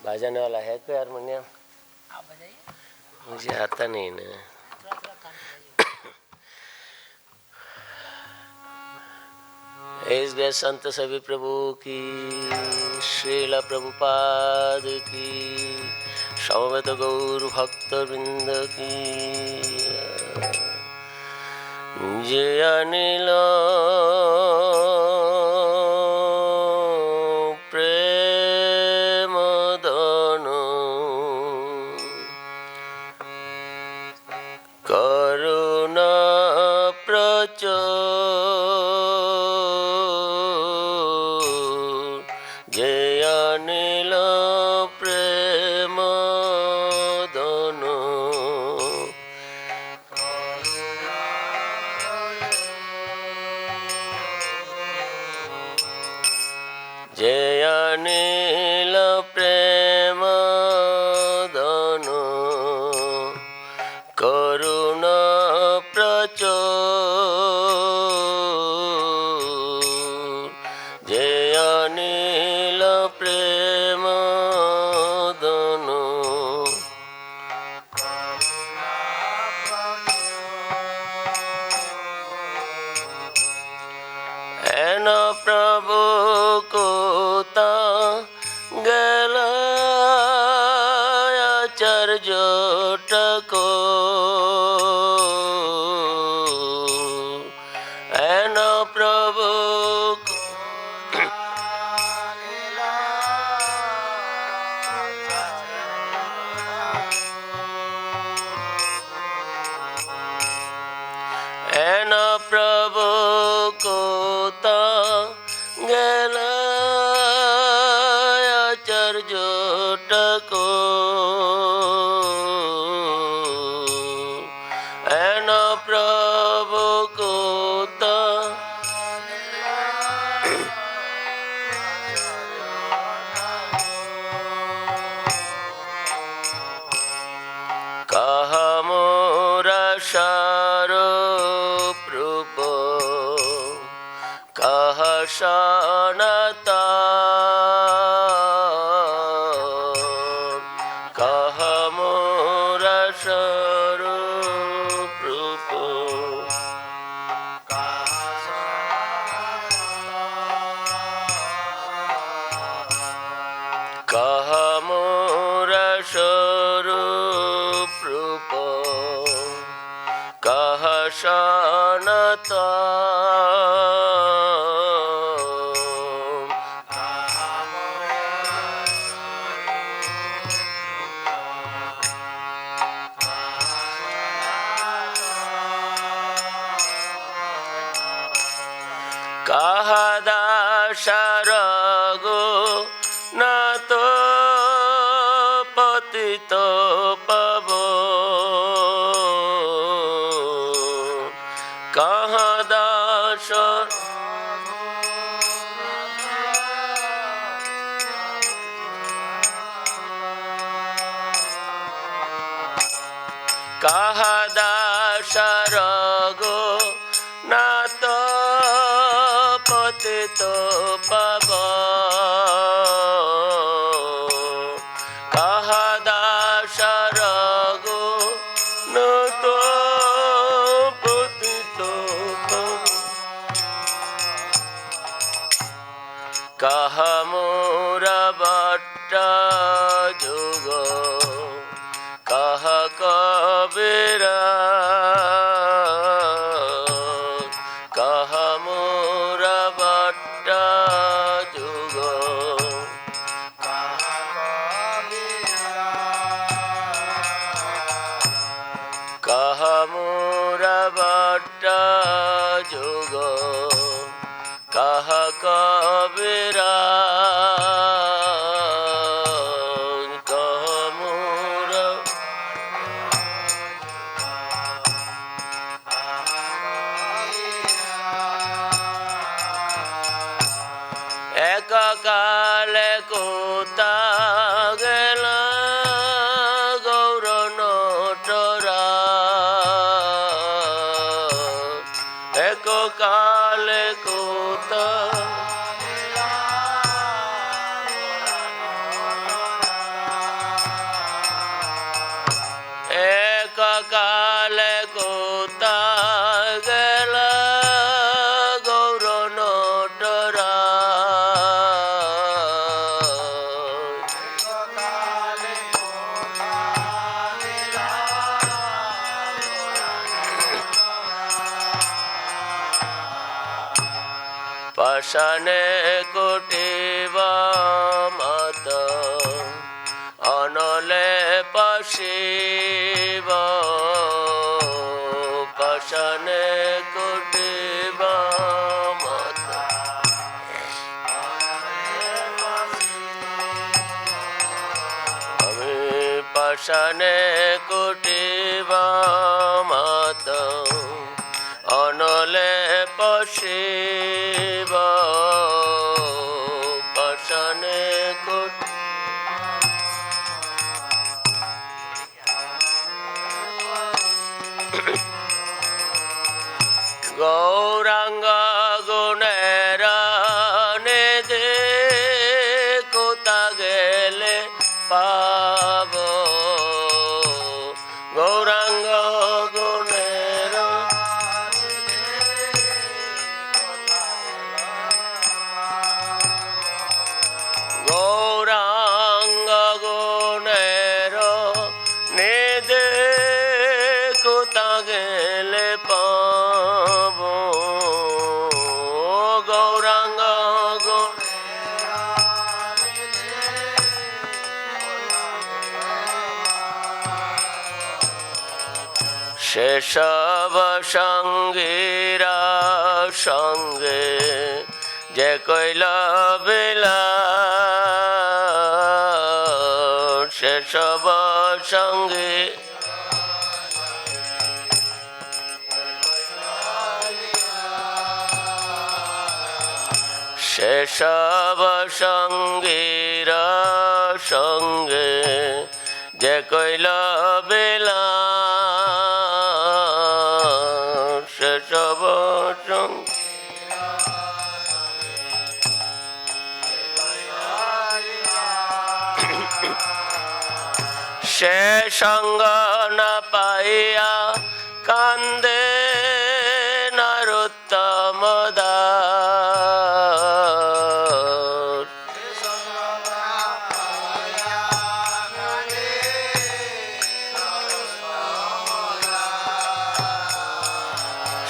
बजाने वाला है कोई हारमोनियम? आप बजाइए। मुझे आता नहीं ना। थोड़ा थोड़ा कान बजाइए। इस गए संत सभी प्रभु की, श्रीला प्रभुपाद की, समवेत गौर भक्त वृंद की। जय अनिल प्रेम दन करुणा प्रचुर, जय अनिल प्रेम दन जय अनिल प्रेम दन करुणा प्रचुर, जय अनिल प्रेम दन एन प्रभु कोता गला आचार्य टको, एन प्रभु एन प्रभु कोता गला आचार्य टको, एन प्रभु कोता कहा मोरा सारो रूप, कहा सनाता, कहा मोरा सारो रूप, कहा मोरा स्वरूप रूप, कहा सनाता, कहा दासर गो न तो पतित पवो, कहा दासर कहा दासर गो न तो पतित पवो, कहा दासर गो न तो पतित पवो, कहा मोरा भट्ट जुग, कहा कबीरा, कहा मोरा भट्ट जुग, कहा मोरा भट्ट जुग, कहा कबीरा, कहा मोरा एक काल कोता गला गौर नटरा, एक काल कोता পাশানে কুটিব মত অনলে পাশিব পাশানে কুটিব মত আমি পাশানে কুটিব মত অনলে পশিব পাশানে কুটিব গৌরাঙ্গ গুণের নিধি কোথা গেলে পাব গৌরাঙ্গ গুণের গৌরাঙ্গ গুণের নিধি কোথা গেলে পাব গৌরাঙ্গ গুণ সেসব সঙ্গীরা সঙ্গে যে কইল বিলাস সেসব সঙ্গী সেসব সঙ্গীর সঙ্গে যে কইল বিলাস সেসব সঙ্গে সে সঙ্গ না পাইয়া কান্দে নরোত্তম দাস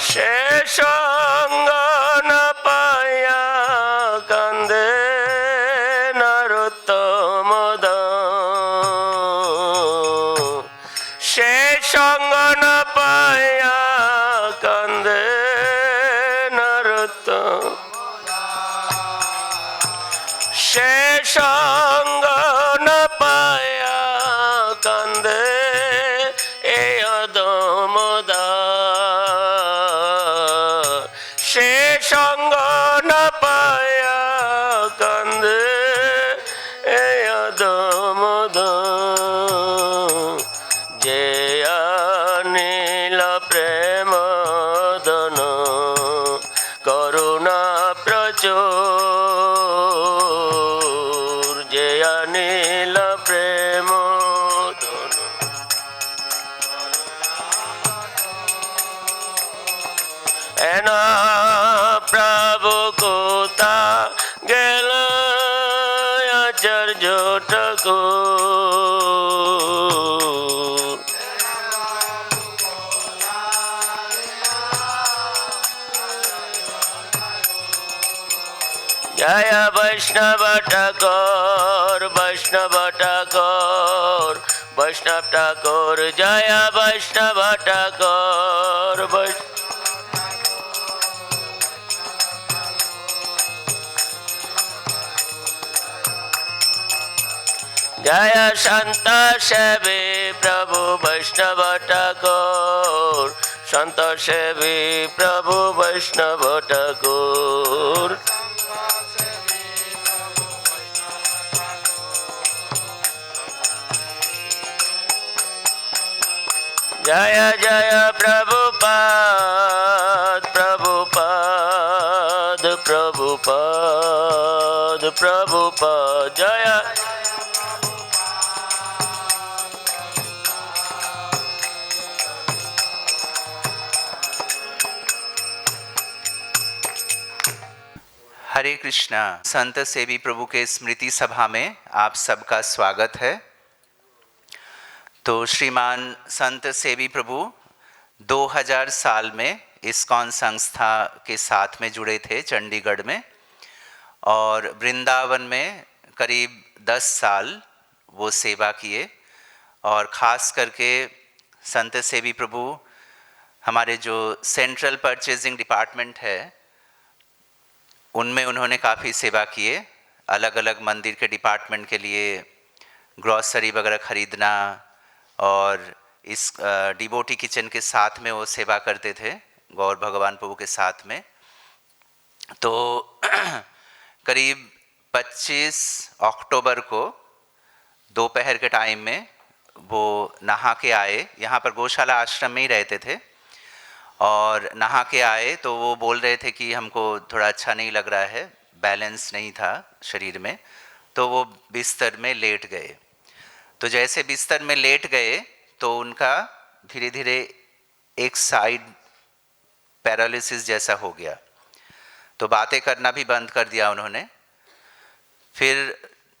সে সঙ্গ না পাইয়া কান্দে নরোত্তম দাস সে সঙ্গ না পাইয়া কান্দে নরোত্তম সে সঙ্গ না পাইয়া কান্দে এ অদম দাস সে সঙ্গ না পাইয়া কান্দে এ অদম দাস যে অনিল প্রেম দন করুণা প্রচুর যে অনিল প্রেম দন এন প্রভু কোথা গেল আচার্য ঠাকুর জয় বৈষ্ণব ঠাকুর বৈষ্ণব ঠাকুর বৈষ্ণব ঠাকুর জয় বৈষ্ণব ঠাকুর जय संत सेवी प्रभु वैष्णव ठाकुर संत सेवी प्रभु वैष्णव ठाकुर जय जय प्रभुपाद प्रभुपाद प्रभुपाद प्रभुपाद जय हरे कृष्णा। संत सेवी प्रभु के स्मृति सभा में आप सबका स्वागत है। तो श्रीमान संत सेवी प्रभु 2000 साल में इस्कॉन संस्था के साथ में जुड़े थे चंडीगढ़ में, और वृंदावन में करीब 10 साल वो सेवा किए। और ख़ास करके संत सेवी प्रभु हमारे जो सेंट्रल परचेजिंग डिपार्टमेंट है उनमें उन्होंने काफ़ी सेवा किए। अलग अलग मंदिर के डिपार्टमेंट के लिए ग्रॉसरी वगैरह खरीदना, और इस डिवोटी किचन के साथ में वो सेवा करते थे गौर भगवान प्रभु के साथ में। तो करीब 25 अक्टूबर को दोपहर के टाइम में वो नहा के आए। यहाँ पर गौशाला आश्रम में ही रहते थे, और नहा के आए तो वो बोल रहे थे कि हमको थोड़ा अच्छा नहीं लग रहा है, बैलेंस नहीं था शरीर में। तो वो बिस्तर में लेट गए। तो जैसे बिस्तर में लेट गए तो उनका धीरे धीरे एक साइड पैरालिसिस जैसा हो गया। तो बातें करना भी बंद कर दिया उन्होंने। फिर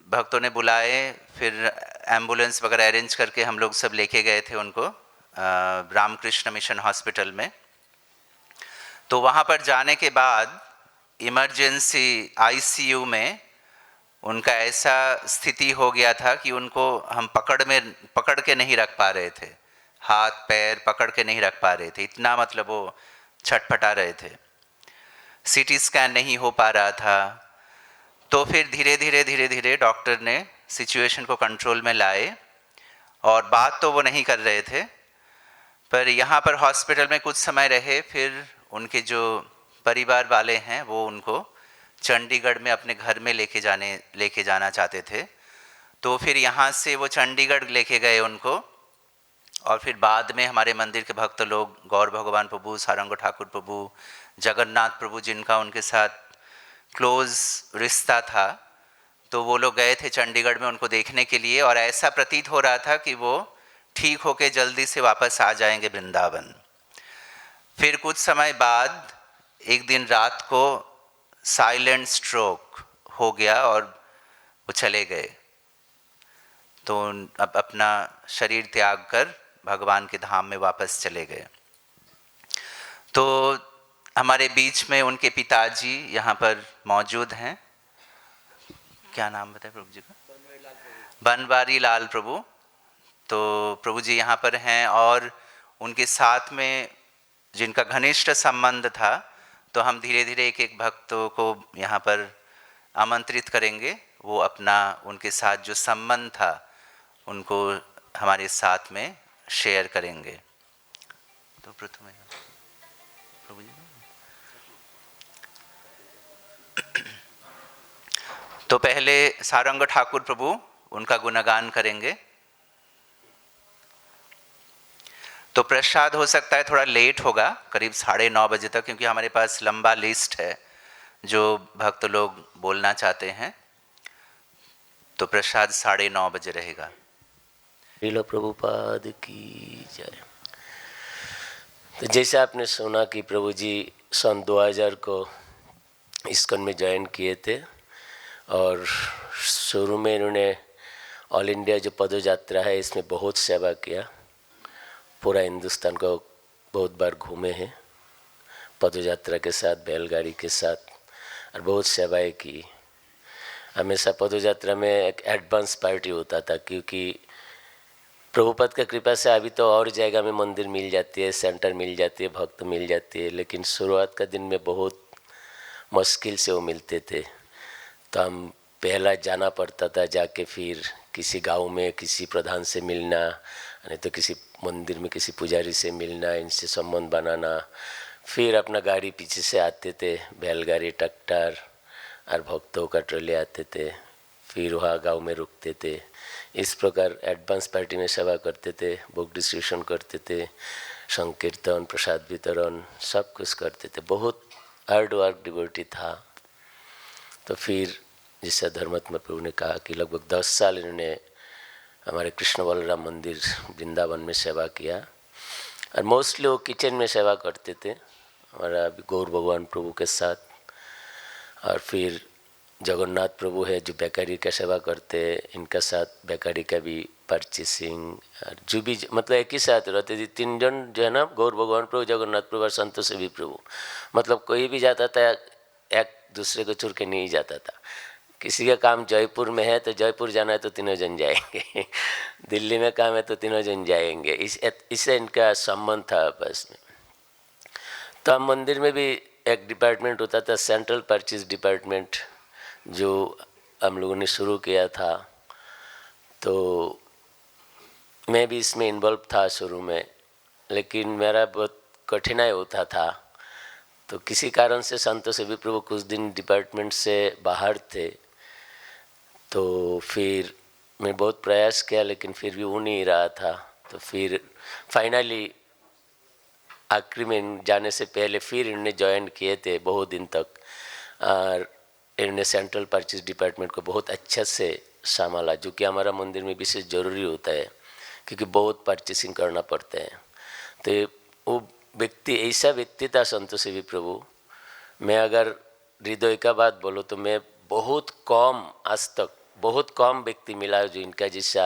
भक्तों ने बुलाए, फिर एम्बुलेंस वगैरह अरेंज करके हम लोग सब लेके गए थे उनको रामकृष्ण मिशन हॉस्पिटल में। तो वहाँ पर जाने के बाद इमरजेंसी आईसीयू में उनका ऐसा स्थिति हो गया था कि उनको हम पकड़ के नहीं रख पा रहे थे, हाथ पैर पकड़ के नहीं रख पा रहे थे, इतना मतलब वो छटपटा रहे थे। सीटी स्कैन नहीं हो पा रहा था। तो फिर धीरे धीरे डॉक्टर ने सिचुएशन को कंट्रोल में लाए, और बात तो वो नहीं कर रहे थे, पर यहाँ पर हॉस्पिटल में कुछ समय रहे। फिर उनके जो परिवार वाले हैं वो उनको चंडीगढ़ में अपने घर में लेके जाना चाहते थे। तो फिर यहाँ से वो चंडीगढ़ लेके गए उनको। और फिर बाद में हमारे मंदिर के भक्त लोग, गौर भगवान प्रभु, सारंग ठाकुर प्रभु, जगन्नाथ प्रभु, जिनका उनके साथ क्लोज रिश्ता था, तो वो लोग गए थे चंडीगढ़ में उनको देखने के लिए। और ऐसा प्रतीत हो रहा था कि वो ठीक होके जल्दी से वापस आ जाएंगे वृंदावन। फिर कुछ समय बाद एक दिन रात को साइलेंट स्ट्रोक हो गया और वो चले गए। तो अब अपना शरीर त्याग कर भगवान के धाम में वापस चले गए। तो हमारे बीच में उनके पिताजी यहाँ पर मौजूद हैं। क्या नाम बताए प्रभु जी का? बनवारी लाल प्रभु। तो प्रभु जी यहाँ पर हैं, और उनके साथ में जिनका घनिष्ठ संबंध था, तो हम धीरे धीरे एक एक भक्तों को यहाँ पर आमंत्रित करेंगे। वो अपना उनके साथ जो संबंध था उनको हमारे साथ में शेयर करेंगे। तो प्रथम प्रभु जी, तो पहले सारंग ठाकुर प्रभु उनका गुणगान करेंगे। तो प्रसाद हो सकता है थोड़ा लेट होगा, करीब 9:30 बजे तक, क्योंकि हमारे पास लंबा लिस्ट है जो भक्त लोग बोलना चाहते हैं। तो प्रसाद 9:30 बजे रहेगा। श्रील प्रभुपाद की जय। तो जैसे आपने सुना कि प्रभु जी सन 2000 को इस्कॉन में ज्वाइन किए थे, और शुरू में इन्होंने ऑल इंडिया जो पद यात्रा है इसमें बहुत सेवा किया। पूरा हिंदुस्तान को बहुत बार घूमे हैं पद यात्रा के साथ, बैलगाड़ी के साथ, और बहुत सेवाएं की। हमेशा पद यात्रा में एक एडवांस पार्टी होता था, क्योंकि प्रभुपाद का कृपा से अभी तो और जगह में मंदिर मिल जाती है, सेंटर मिल जाती है, भक्त मिल जाती है, लेकिन शुरुआत का दिन में बहुत मुश्किल से वो मिलते थे। तो हम पहला जाना पड़ता था, जाके फिर किसी गांव में किसी प्रधान से मिलना, नहीं तो किसी मंदिर में किसी पुजारी से मिलना, इनसे संबंध बनाना। फिर अपना गाड़ी पीछे से आते थे, बैलगाड़ी, ट्रैक्टर और भक्तों का ट्रॉली आते थे, फिर वहाँ गांव में रुकते थे। इस प्रकार एडवांस पार्टी में सेवा करते थे, बुक डिस्ट्रीब्यूशन करते थे, संकीर्तन, प्रसाद वितरण, सब कुछ करते थे। बहुत हार्ड वर्क डिवोटी था। तो फिर जिससे धर्मात्मा प्रभु ने कहा कि लगभग 10 साल इन्होंने हमारे कृष्ण बलराम मंदिर वृंदावन में सेवा किया, और मोस्टली वो किचन में सेवा करते थे हमारा गौर भगवान प्रभु के साथ। और फिर जगन्नाथ प्रभु है जो बेकरी का सेवा करते, इनका साथ बेकरी का भी परचेसिंग, और जो भी मतलब एक ही साथ रहते थे। 3 जन जो है ना, गौर भगवान प्रभु, जगन्नाथ प्रभु और संत सेवी प्रभु। मतलब कोई भी जाता था, एक दूसरे को छोड़ के नहीं जाता था। किसी का काम जयपुर में है तो जयपुर जाना है तो तीनों जन जाएंगे दिल्ली में काम है तो तीनों जन जाएंगे। इससे इनका संबंध था आपस में। तो हम मंदिर में भी एक डिपार्टमेंट होता था, सेंट्रल परचेज डिपार्टमेंट, जो हम लोगों ने शुरू किया था। तो मैं भी इसमें इन्वॉल्व था शुरू में, लेकिन मेरा बहुत कठिनाई होता था। तो किसी कारण से संतोष भी प्रभु कुछ दिन डिपार्टमेंट से बाहर थे, तो फिर मैं बहुत प्रयास किया लेकिन फिर भी हो नहीं रहा था। तो फिर फाइनली आखिरी में जाने से पहले फिर इन्होंने ज्वाइन किए थे बहुत दिन तक, और इन्होंने सेंट्रल परचेज डिपार्टमेंट को बहुत अच्छे से संभाला, जो कि हमारा मंदिर में विशेष ज़रूरी होता है क्योंकि बहुत परचेसिंग करना पड़ता है। तो वो व्यक्ति, ऐसा व्यक्ति था संतोष भी प्रभु। मैं अगर हृदय का बात बोलूँ तो मैं बहुत कम, आज तक बहुत कम व्यक्ति मिला जो इनका जैसा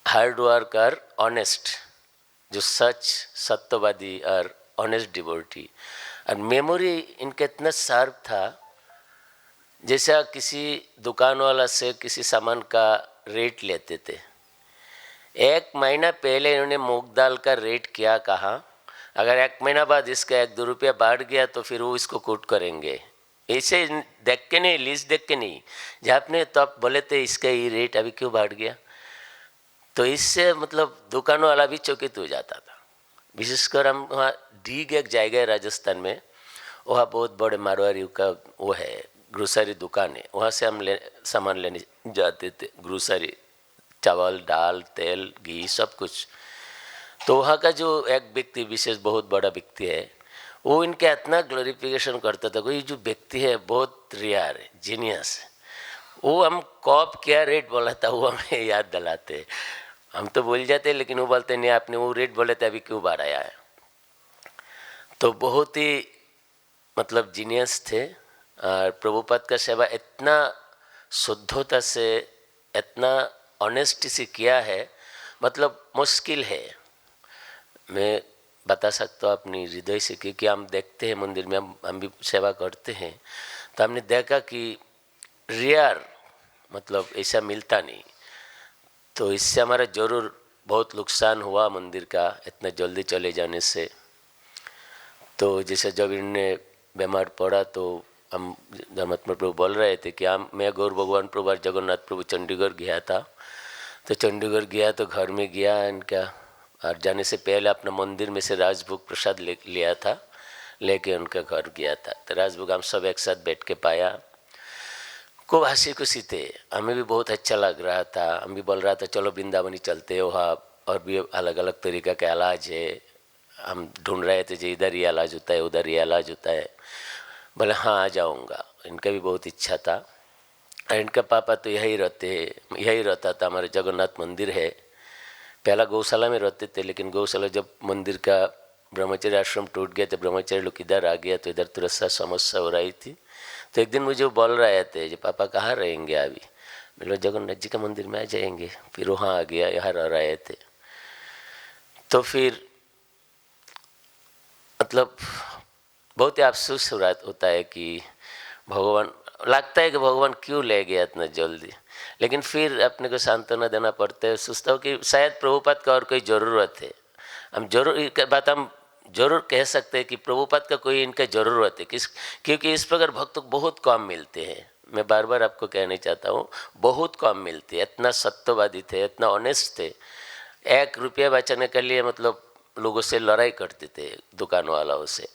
हार्ड वर्क और ऑनेस्ट, जो सच, सत्यवादी और ऑनेस्ट डिवोटी। और मेमोरी इनका इतना शार्प था, जैसा किसी दुकान वाला से किसी सामान का रेट लेते थे। एक महीना पहले इन्होंने मूंग दाल का रेट क्या कहा, अगर एक महीना बाद इसका 1-2 रुपया बढ़ गया तो फिर वो इसको कोट करेंगे। ऐसे देख के नहीं, लिस्ट देख के नहीं, जहाँ आपने तो आप बोले थे इसका ये रेट अभी क्यों बढ़ गया। तो इससे मतलब दुकान वाला भी चौकित हो जाता था। विशेषकर हम वहाँ डीग एक जगह है राजस्थान में, वहाँ बहुत बड़े मारवाड़ी का वो है ग्रोसरी दुकान है, वहाँ से हम सामान लेने जाते थे, ग्रोसरी, चावल, दाल, तेल, घी, सब कुछ। तो वहाँ का जो एक व्यक्ति विशेष बहुत बड़ा व्यक्ति है, वो इनके इतना ग्लोरिफिकेशन करता था। कोई जो व्यक्ति है बहुत रियर है, जीनियस है। वो हम कॉप क्या रेट बोला था वो हमें याद दिलाते। हम तो भूल जाते, लेकिन वो बोलते नहीं आपने वो रेट बोले थे अभी क्यों बढ़ाया है। तो बहुत ही मतलब जीनियस थे। और प्रभुपाद का सेवा इतना शुद्धता से, इतना ऑनेस्टी से किया है, मतलब मुश्किल है। मैं बता सकता हूँ अपनी हृदय से, क्योंकि हम देखते हैं मंदिर में, हम भी सेवा करते हैं, तो हमने देखा कि रेयर मतलब ऐसा मिलता नहीं। तो इससे हमारा ज़रूर बहुत नुकसान हुआ मंदिर का इतना जल्दी चले जाने से। तो जैसे जब इन्हें बीमार पड़ा तो हम धर्मात्मा प्रभु बोल रहे थे कि मैं गौर भगवान प्रभु और जगन्नाथ प्रभु चंडीगढ़ गया था। तो चंडीगढ़ गया तो घर में गया इनका, और जाने से पहले अपना मंदिर में से राजभोग प्रसाद लिया था, लेके उनका घर गया था। तो राजभोग हम सब एक साथ बैठ के पाया, खूब हंसी खुशी थे। हमें भी बहुत अच्छा लग रहा था। हम भी बोल रहा था चलो वृंदावनी चलते हो, वहाँ और भी अलग अलग तरीका का इलाज है। हम ढूंढ रहे थे जो इधर ही इलाज होता है, उधर ही इलाज होता है। बोले हाँ आ जाऊँगा। इनका भी बहुत इच्छा था। और इनका पापा तो यही रहता था, हमारे जगन्नाथ मंदिर है। पहला गौशाला में रहते थे, लेकिन गौशाला जब मंदिर का ब्रह्मचर्य आश्रम टूट गया तो ब्रह्मचर्य लोग इधर आ गया, तो इधर थोड़ा सा समस्या हो रही थी। तो एक दिन मुझे बोल रहे थे जो पापा कहाँ रहेंगे अभी। बोले जगन्नाथ जी का मंदिर में आ जाएंगे। फिर वहाँ आ गया, यहाँ रह रहे थे। तो फिर मतलब बहुत ही अफसोस होता है कि भगवान, लगता है कि भगवान क्यों ले गया इतना जल्दी। लेकिन फिर अपने को सांत्वना देना पड़ता है। सोचता हूँ कि शायद प्रभुपाद का और कोई ज़रूरत है। हम जरूर कह सकते हैं कि प्रभुपाद का कोई इनका ज़रूरत है, क्योंकि इस प्रकार भक्त बहुत कम मिलते हैं। मैं बार बार आपको कहना चाहता हूँ, बहुत कम मिलते हैं। इतना सत्यवादी थे, इतना ऑनेस्ट थे। 1 रुपया बचाने के लिए मतलब लोगों से लड़ाई करते थे, दुकान वालों से।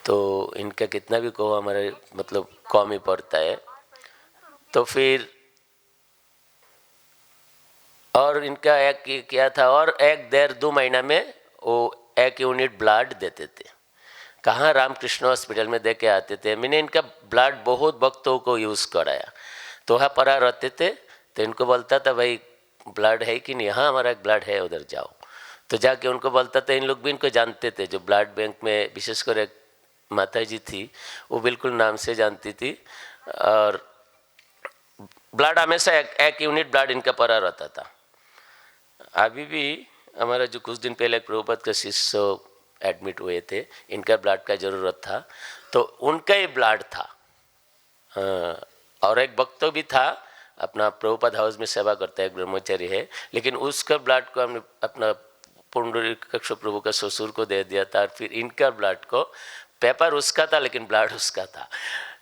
तो इनका कितना भी कहो हमारे मतलब कम ही पड़ता है। तो फिर और इनका एक क्या था, और 1-1.5-2 महीना में वो 1 यूनिट ब्लड देते थे। कहाँ रामकृष्ण हॉस्पिटल में दे के आते थे। मैंने इनका ब्लड बहुत भक्तों को यूज़ कराया। तो वहाँ पड़ा रहते थे, तो इनको बोलता था भाई ब्लड है कि नहीं। हाँ हमारा एक ब्लड है, उधर जाओ। तो जाके उनको बोलता था। इन लोग भी इनको जानते थे। जो ब्लड बैंक में विशेषकर एक माता जी थी, वो बिल्कुल नाम से जानती थी। और ब्लड हमेशा 1 यूनिट ब्लड इनका पड़ा रहता था। अभी भी हमारा जो कुछ दिन पहले एक प्रभुपाद का शिष्य एडमिट हुए थे, इनका ब्लड का ज़रूरत था, तो उनका ही ब्लड था। और एक भक्त भी था, अपना प्रभुपाद हाउस में सेवा करता है, एक ब्रह्मचारी है, लेकिन उसका ब्लड को हमने अपना पुंडरीकाक्ष प्रभु का ससुर को दे दिया था। फिर इनका ब्लड को, पेपर उसका था लेकिन ब्लड उसका था।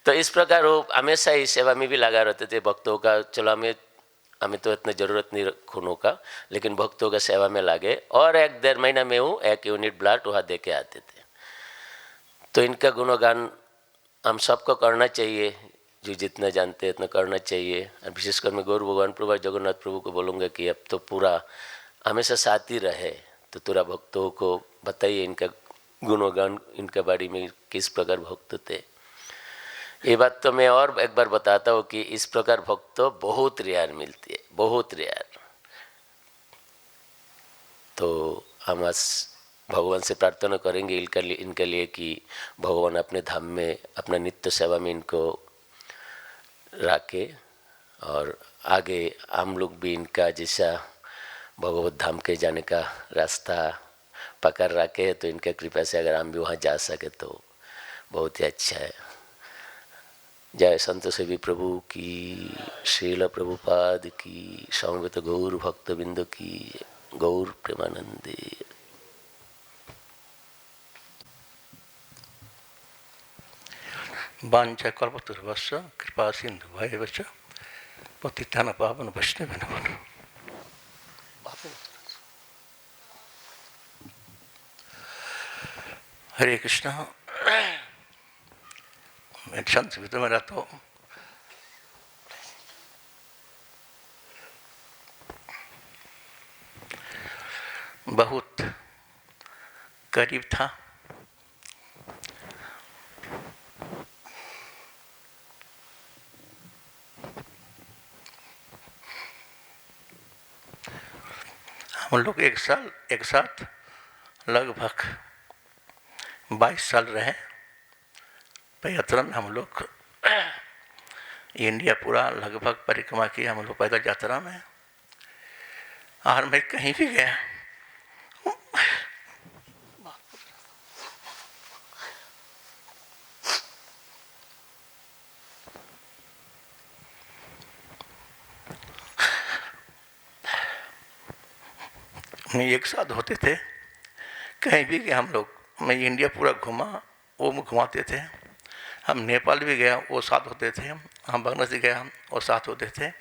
तो इस प्रकार वो हमेशा ही सेवा में भी लगा रहते थे भक्तों का। चलो हमें तो इतना ज़रूरत नहीं खूनों का, लेकिन भक्तों का सेवा में लगे, और 1-1.5 महीना में वो 1 यूनिट ब्लड वहाँ दे के आते थे। तो इनका गुणगान हम सबको करना चाहिए, जो जितना जानते हैं इतना करना चाहिए। और विशेषकर मैं गौर भगवान प्रभु जगन्नाथ प्रभु को बोलूँगा कि अब तो पूरा हमेशा साथ ही रहे, तो पूरा भक्तों को बताइए इनका गुणगान, इनके बारे में किस प्रकार भक्त थे। ये बात तो मैं और एक बार बताता हूँ कि इस प्रकार भक्त तो बहुत रेयर मिलती है, बहुत रेयर। तो हम आज भगवान से प्रार्थना करेंगे इनके लिए कि भगवान अपने धाम में, अपना नित्य सेवा में इनको रखे, और आगे हम लोग भी इनका जैसा भगवत धाम के जाने का रास्ता पकड़ रखे है, तो इनका कृपा से अगर हम भी वहाँ जा सके तो बहुत ही अच्छा है। जय संत सेवी प्रभु की, श्रील प्रभुपाद की, समवेत गौर भक्तबिंद की, गौर प्रेमानंदे। वाञ्छा कल्पतरुभ्यश्च कृपा सिन्धुभ्येव च पतितानां पावन वैष्णवेभ्यो नमः। हरे कृष्णा। मैं शांत में रहता हूँ। बहुत करीब था, हम लोग एक साथ लगभग 22 साल रहे। यात्रा में हम लोग इंडिया पूरा लगभग परिक्रमा की हम लोग पैदल यात्रा में। और मैं कहीं भी गया, मैं एक साथ होते थे, कहीं भी गया हम लोग। मैं इंडिया पूरा घुमा, वो घुमाते थे। हम नेपाल भी गया, वो साथ होते थे। हम बांग्लादेश गया, वो साथ होते थे।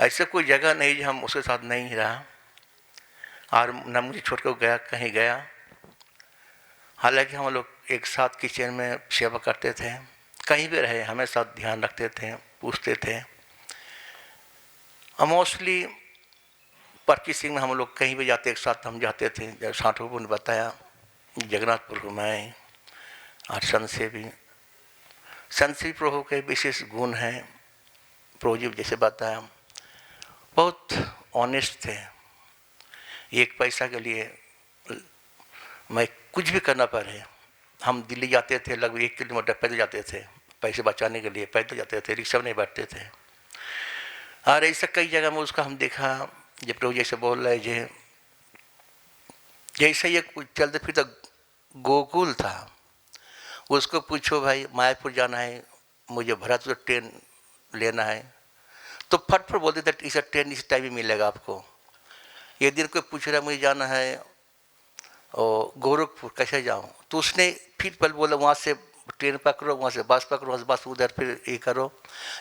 ऐसे कोई जगह नहीं जो हम उसके साथ नहीं रहा, और न मुझे छोड़ कर गया कहीं गया। हालांकि हम लोग एक साथ किचन में सेवा करते थे, कहीं भी रहे हमेशा ध्यान रखते थे, पूछते थे। मोस्टली परचेसिंग में हम लोग कहीं भी जाते एक साथ हम जाते थे। जब साठों ने बताया जगन्नाथपुर घुमाए, और संत प्रभु के विशेष गुण हैं। प्रभु जी जैसे बताया, बहुत ऑनेस्ट थे। एक पैसा के लिए मैं कुछ भी करना पड़े। हम दिल्ली जाते थे, लगभग 1 किलोमीटर पैदल जाते थे, पैसे बचाने के लिए पैदल जाते थे, रिक्शा में नहीं बैठते थे। और ऐसा कई जगह में उसका हम देखा। जब प्रभु जैसे बोल रहे जे जैसे ये चलते फिरते गोकुल था, उसको पूछो भाई मायापुर जाना है, मुझे भरतपुर ट्रेन लेना है, तो फटफट बोलते थे इस ट्रेन इस टाइम में मिलेगा आपको। ये दिन कोई पूछ रहा मुझे जाना है और गोरखपुर कैसे जाऊँ, तो उसने फिर पहले बोला वहाँ से ट्रेन पकड़ो, वहाँ से बस पकड़ो, वहाँ से बस उधर फिर ये करो।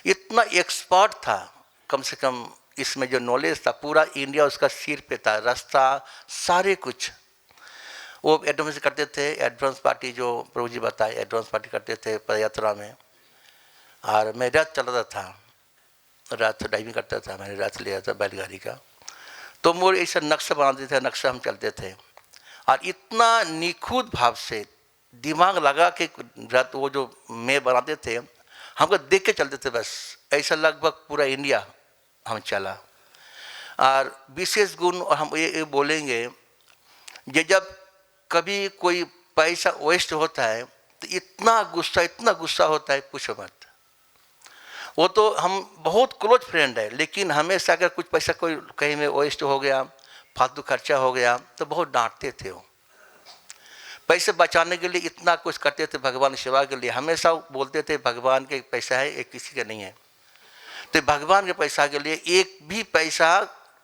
इतना एक्सपर्ट था, कम से कम इसमें जो नॉलेज था पूरा इंडिया उसका सिर पे था। रास्ता सारे कुछ वो एडवांस करते थे। एडवांस पार्टी जो प्रभु जी बताए, एडवांस पार्टी करते थे पदयात्रा में। और मैं रथ चलाता था, रथ ड्राइविंग करता था, मैंने रथ लिया था बैलगाड़ी का। तो मोर ऐसा नक्शा बनाते थे, नक्शा हम चलते थे। और इतना निखुत भाव से दिमाग लगा के रथ वो जो मैं बनाते थे, हमको देख के चलते थे बस। ऐसा लगभग पूरा इंडिया हम चला। और विशेष गुण, और हम ये बोलेंगे ये जब कभी कोई पैसा वेस्ट होता है तो इतना गुस्सा होता है, पूछो मत। वो तो हम बहुत क्लोज फ्रेंड है, लेकिन हमेशा अगर कुछ पैसा कोई कहीं में वेस्ट हो गया, फालतू खर्चा हो गया, तो बहुत डांटते थे वो। पैसे बचाने के लिए इतना कुछ करते थे भगवान सेवा के लिए। हमेशा बोलते थे भगवान के पैसा है, एक किसी का नहीं है। तो भगवान के पैसा के लिए एक भी पैसा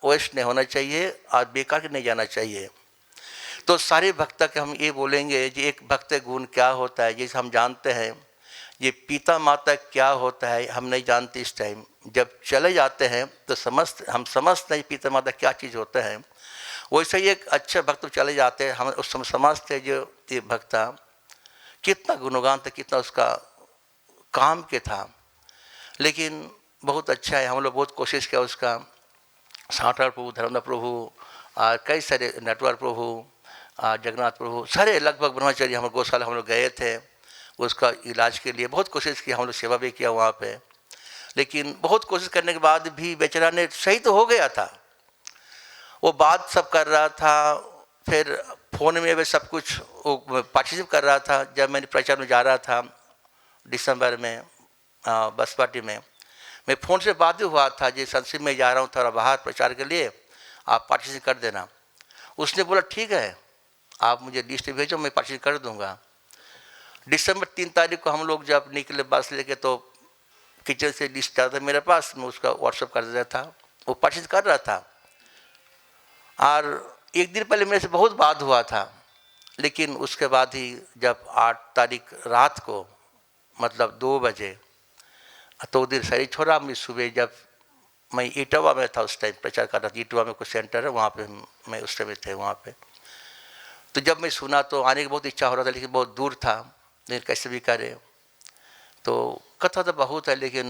वेस्ट नहीं होना चाहिए और बेकार के नहीं जाना चाहिए। तो सारे भक्त के हम ये बोलेंगे कि एक भक्त गुण क्या होता है। जैसे हम जानते हैं ये पिता माता क्या होता है हम नहीं जानते। इस टाइम जब चले जाते हैं तो हम समझते हैं पिता माता क्या चीज़ होता है। वैसे ही एक अच्छे भक्त चले जाते हैं, हम उस समय समझते हैं जो ये भक्ता कितना गुणगान था, कितना उसका काम के था। लेकिन बहुत अच्छा है, हम लोग बहुत कोशिश किया उसका। साठार प्रभु, धर्मदास प्रभु और कई सारे नटवर प्रभु, जगन्नाथ प्रभु, सारे लगभग ब्रह्मचारी हम गौशाला हम लोग गए थे उसका इलाज के लिए। बहुत कोशिश की, हम लोग सेवा भी किया वहाँ पे। लेकिन बहुत कोशिश करने के बाद भी बेचारा ने सही तो हो गया था, वो बात सब कर रहा था, फिर फ़ोन में भी सब कुछ वो पार्टिसिपेट कर रहा था। जब मैंने प्रचार में जा रहा था दिसंबर में बस पार्टी में, मैं फ़ोन से बात भी हुआ था जी संस्कृत में जा रहा हूँ थोड़ा बाहर प्रचार के लिए, आप पार्टिसिपेट कर देना। उसने बोला ठीक है, आप मुझे लिस्ट भेजो, मैं पार्टिसिपेट कर दूँगा। दिसंबर 3 तारीख को हम लोग जब निकले बस लेके, तो किचन से लिस्ट आता था मेरे पास, मैं उसका व्हाट्सअप कर देता था। वो पार्टिसिपेट कर रहा था और एक दिन पहले मेरे से बहुत बात हुआ था। लेकिन उसके बाद ही जब 8 तारीख रात को मतलब 2 बजे तो उधर शरीर छोड़ा। मैं सुबह जब मैं इटावा में था उस टाइम प्रचार कर रहा था, इटावा में कुछ सेंटर है वहाँ पे मैं उस टाइम थे वहाँ पे। तो जब मैं सुना तो आने की बहुत इच्छा हो रहा था, लेकिन बहुत दूर था, लेकिन कैसे भी करे। तो कथा तो बहुत है लेकिन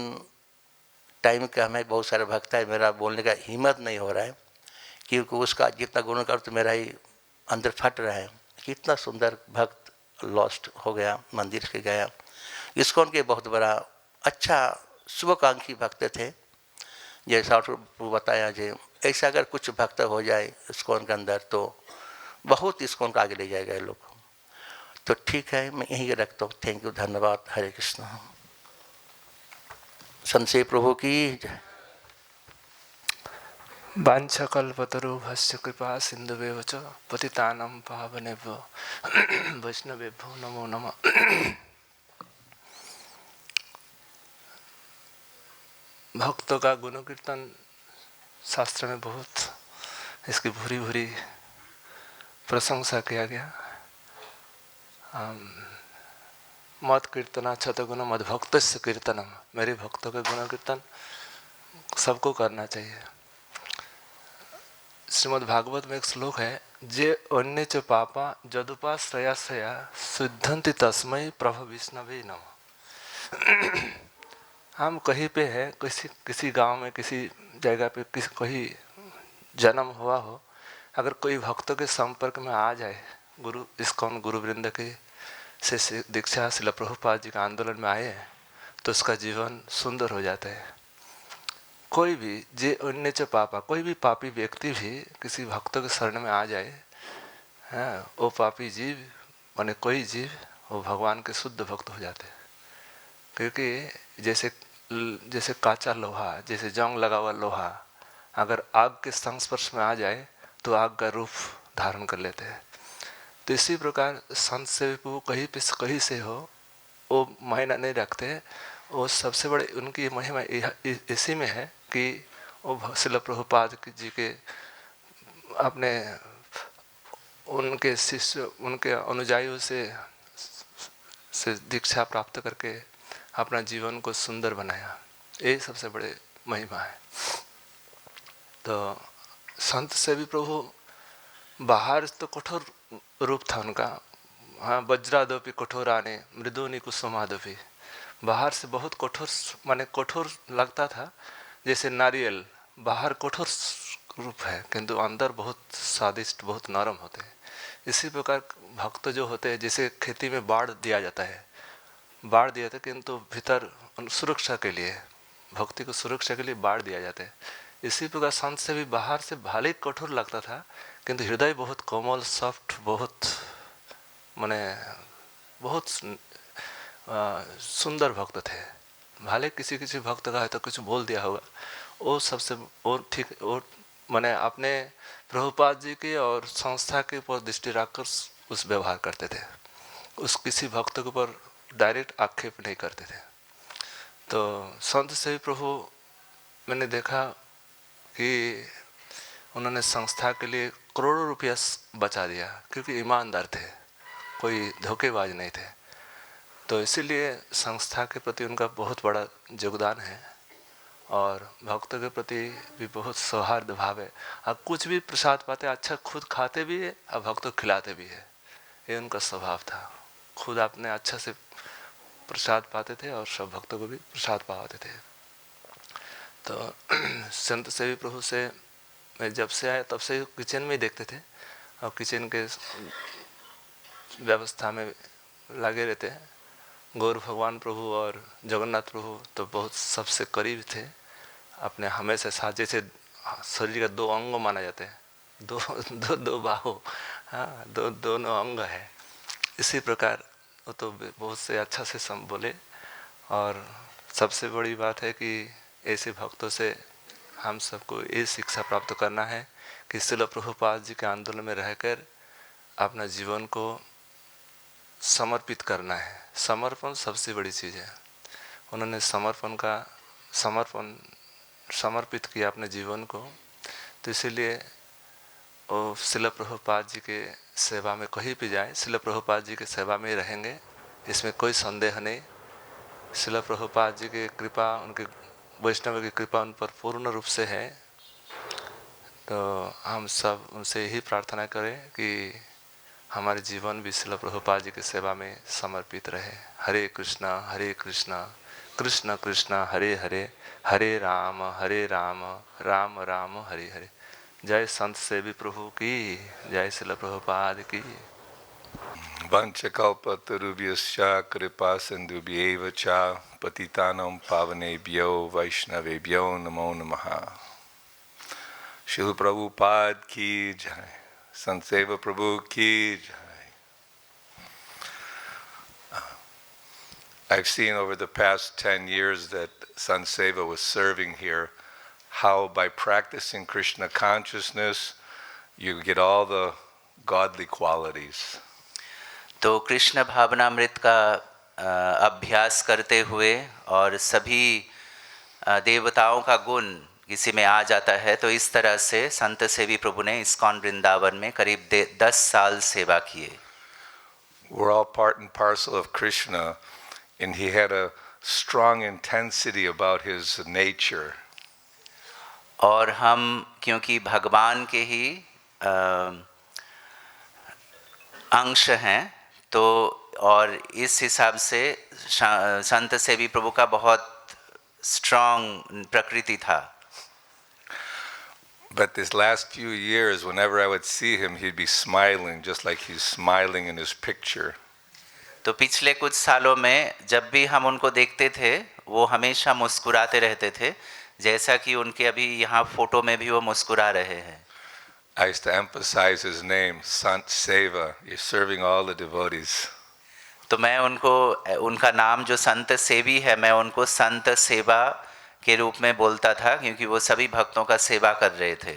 टाइम का हमें बहुत सारे भक्त है, मेरा बोलने का हिम्मत नहीं हो रहा है क्योंकि उसका जितना गुण कर तो मेरा ही अंदर फट रहा है। कितना सुंदर भक्त लॉस्ट हो गया, मंदिर से गया। इस्कॉन के बहुत बड़ा अच्छा शुभाकांक्षी भक्त थे, जैसा बताया जी। ऐसा अगर कुछ भक्त हो जाए इस्कॉन के अंदर तो बहुत इस्कॉन का आगे ले जाएगा ये लोग। तो ठीक है, मैं यहीं रखता हूँ। थैंक यू, धन्यवाद। हरे कृष्ण। संशय प्रभु की जय। वाञ्छकल्पतरुभ्यश्च कृपा सिन्धुभ्यः च पतितानां पावनेभ्यो वैष्णवेभ्यो नमो नमः। भक्तों का गुण कीर्तन शास्त्र में बहुत इसकी भूरी भूरी प्रशंसा किया गया। मत कीर्तना छतगुण मद भक्तस्य कीर्तनम, मेरे भक्तों के गुण कीर्तन सबको करना चाहिए। श्रीमद् भागवत में एक श्लोक है, जे अन्य च पापा जदुपाश्रयाश्रया सिद्धंति तस्मै प्रभु विष्णवे नमः। हम कहीं पे है, किसी गांव में, किसी जगह पे, कहीं जन्म हुआ हो, अगर कोई भक्तों के संपर्क में आ जाए, गुरु इस्कॉन गुरु वृंद के से दीक्षा श्रील प्रभुपाद जी का आंदोलन में आए हैं, तो उसका जीवन सुंदर हो जाता है। कोई भी जे अन्य च पापा, कोई भी पापी व्यक्ति भी किसी भक्तों के शरण में आ जाए, हाँ, वो पापी जीव माने कोई जीव वो भगवान के शुद्ध भक्त हो जाते हैं। क्योंकि जैसे काचा लोहा, जैसे जंग लगा हुआ लोहा अगर आग के संस्पर्श में आ जाए तो आग का रूप धारण कर लेते हैं। तो इसी प्रकार संत सेवक वो कहीं से हो, वो मायना नहीं रखते। वो सबसे बड़े उनकी महिमा इसी में है कि वो श्रील प्रभुपाद जी के अपने उनके शिष्य, उनके अनुयायियों से दीक्षा प्राप्त करके अपना जीवन को सुंदर बनाया। ये सबसे बड़े महिमा है। तो संत से भी प्रभु बाहर तो कठोर रूप था उनका, हाँ, वज्रादपि कठोराने मृदुनि कुसुमादपि, बाहर से बहुत कठोर माने कठोर लगता था, जैसे नारियल बाहर कठोर रूप है किंतु अंदर बहुत स्वादिष्ट, बहुत नरम होते हैं। इसी प्रकार भक्त जो होते हैं, जैसे खेती में बाढ़ दिया जाता है, बाढ़ दिया था किंतु भीतर सुरक्षा के लिए, भक्ति को सुरक्षा के लिए बाढ़ दिया जाता है। इसी प्रकार संत से भी बाहर से भले कठोर लगता था किंतु हृदय बहुत कोमल, सॉफ्ट, बहुत माने बहुत सुंदर भक्त थे। भले किसी भक्त का है तो कुछ बोल दिया होगा, वो सबसे वो ठीक, वो माने अपने प्रभुपाद जी के और संस्था के ऊपर दृष्टि रखकर उस व्यवहार करते थे, उस किसी भक्त के ऊपर डायरेक्ट आक्षेप नहीं करते थे। तो संत सेवी प्रभु मैंने देखा कि उन्होंने संस्था के लिए करोड़ों रुपया बचा दिया, क्योंकि ईमानदार थे, कोई धोखेबाज नहीं थे। तो इसीलिए संस्था के प्रति उनका बहुत बड़ा योगदान है और भक्तों के प्रति भी बहुत सौहार्द भाव है। अब कुछ भी प्रसाद पाते अच्छा खुद खाते भी है और भक्तों को खिलाते भी है, ये उनका स्वभाव था। खुद आपने अच्छा से प्रसाद पाते थे और सब भक्तों को भी प्रसाद पाते थे। तो संत सेवी प्रभु से मैं जब से आया तब से किचन में ही देखते थे और किचन के व्यवस्था में लगे रहते हैं। गौर भगवान प्रभु और जगन्नाथ प्रभु तो बहुत सबसे करीब थे, अपने हमेशा साथ, जैसे शरीर का 2 अंग माना जाते हैं, दो बाहु, हाँ, दोनों अंग है, इसी प्रकार वो तो बहुत से अच्छा से सम बोले। और सबसे बड़ी बात है कि ऐसे भक्तों से हम सबको ये शिक्षा प्राप्त करना है कि श्रील प्रभुपाद जी के आंदोलन में रहकर अपना जीवन को समर्पित करना है। समर्पण सबसे बड़ी चीज़ है। उन्होंने समर्पित किया अपने जीवन को, तो इसीलिए वो श्रील प्रभुपाद जी के सेवा में कहीं भी जाए, श्रील प्रभुपाद जी के सेवा में ही रहेंगे, इसमें कोई संदेह नहीं। श्रील प्रभुपाद जी की कृपा, उनके वैष्णव की कृपा उन पर पूर्ण रूप से है। तो हम सब उनसे यही प्रार्थना करें कि हमारे जीवन भी श्रील प्रभुपाद जी की सेवा में समर्पित रहे। हरे कृष्णा कृष्ण कृष्ण हरे हरे, हरे राम राम राम हरे हरे। जय संत सेवी प्रभु की, जय श्रील प्रभुपाद की। Vanchakalpatarubhyascha kripa sindhubhyeva cha patitanam pavanebhyo vaishnavebhyo namo namaha. Srila Prabhupada ki jai. Sant Seva Prabhu ki jai. I've seen over the past 10 years that Sant Seva was serving here, how by practicing Krishna consciousness, you get all the godly qualities. तो कृष्ण भावनामृत का अभ्यास करते हुए और सभी देवताओं का गुण किसी में आ जाता है, तो इस तरह से संत सेवी प्रभु ने इस्कॉन वृंदावन में करीब 10 साल सेवा किए। We're all part and parcel of Krishna, and he had a strong intensity about his nature. और हम क्योंकि भगवान के ही अंश हैं, तो और इस हिसाब से संत सेवी प्रभु का बहुत स्ट्रांग प्रकृति था। But this last few years, whenever I would see him, he'd be smiling, just like he's smiling in his picture. तो पिछले कुछ सालों में जब भी हम उनको देखते थे, वो हमेशा मुस्कुराते रहते थे, जैसा कि उनके अभी यहाँ फोटो में भी वो मुस्कुरा रहे हैं। I used to emphasize his name, Sant Seva. You're serving all the devotees. तो मैं उनका नाम जो संत सेवी है, मैं उनको संत सेवा के रूप में बोलता था, क्योंकि वो सभी भक्तों का सेवा कर रहे थे।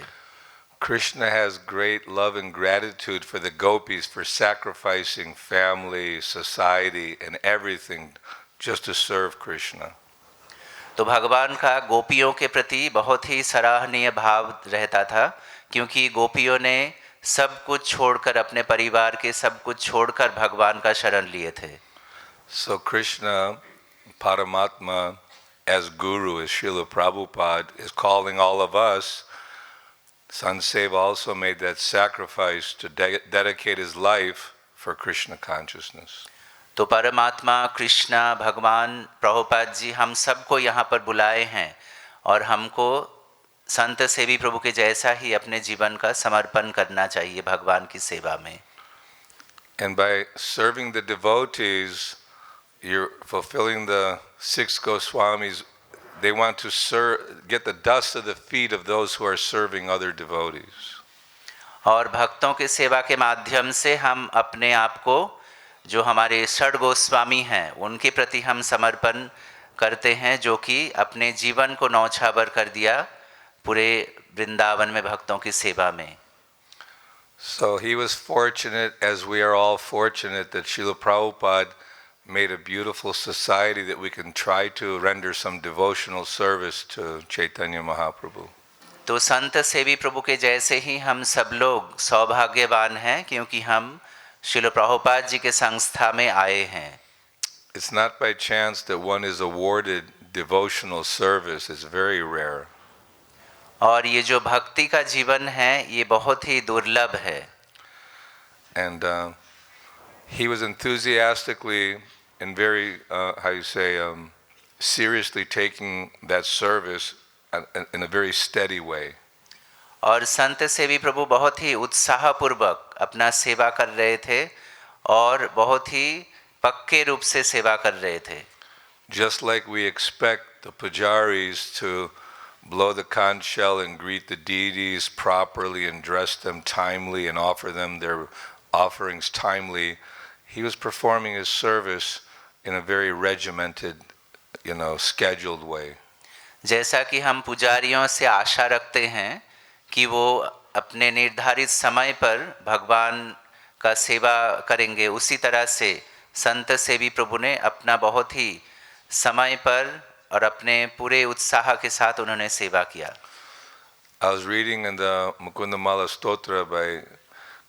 Krishna has great love and gratitude for the gopis for sacrificing family, society, and everything just to serve Krishna. तो भगवान का गोपियों के प्रति बहुत ही सराहनीय भाव रहता था, क्योंकि गोपियों ने सब कुछ छोड़कर, अपने परिवार के सब कुछ छोड़कर भगवान का शरण लिए थे। So Krishna, Paramatma, as Guru, as Srila Prabhupada, is calling all of us. Sant Seva also made that sacrifice to dedicate his life for Krishna consciousness. तो परमात्मा कृष्णा भगवान प्रभुपाद जी हम सबको यहाँ पर बुलाए हैं और हमको संत सेवी प्रभु के जैसा ही अपने जीवन का समर्पण करना चाहिए भगवान की सेवा में। And by serving the devotees, you're fulfilling the 6 Goswamis. They want to get the dust of the feet of those who are serving other devotees. और भक्तों के सेवा के माध्यम से हम अपने आप को, जो हमारे 6 गोस्वामी हैं, उनके प्रति हम समर्पण करते हैं, जो कि अपने जीवन को नौछावर कर दिया पूरे वृंदावन में भक्तों की सेवा में। So he was fortunate, as we are all fortunate, that Srila Prabhupada made a beautiful society that we can try to render some devotional service to Chaitanya Mahaprabhu. तो संत सेवी प्रभु के जैसे ही हम सब लोग सौभाग्यवान हैं क्योंकि हम श्रील प्रभुपाद जी के संस्था में आए हैं. It's not by chance that one is awarded devotional service. It's very rare. और ये जो भक्ति का जीवन है ये बहुत ही दुर्लभ है. And he was enthusiastically and very, seriously taking that service in a very steady way. और संत सेवी प्रभु बहुत ही उत्साहपूर्वक अपना सेवा कर रहे थे और बहुत ही पक्के रूप से सेवा कर रहे थे. Just like we expect the pujaris to blow the conch shell and greet the deities properly and dress them timely and offer them their offerings timely, he was performing his service in a very regimented, scheduled way. जैसा कि हम पुजारियों से आशा रखते हैं कि वो अपने निर्धारित समय पर भगवान का सेवा करेंगे, उसी तरह से संत सेवी प्रभु ने अपना बहुत ही समय पर और अपने पूरे उत्साह के साथ उन्होंने सेवा किया. I was reading in the Mukundamala Stotra by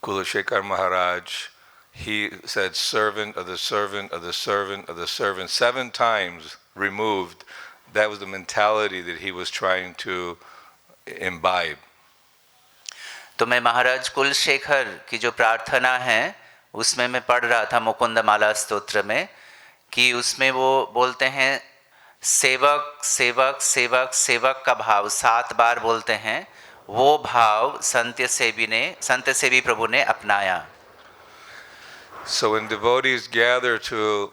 Kulashekar Maharaj. He said, servant of the servant of the servant of the servant, 7 times removed. That was the mentality that he was trying to imbibe. तो मैं महाराज कुलशेखर की जो प्रार्थना है उसमें मैं पढ़ रहा था मुकुंदमाला स्तोत्र में कि उसमें वो बोलते हैं सेवक सेवक सेवक सेवक का भाव 7 बार बोलते हैं. वो भाव संत सेवी प्रभु ने अपनाया. So when devotees gather to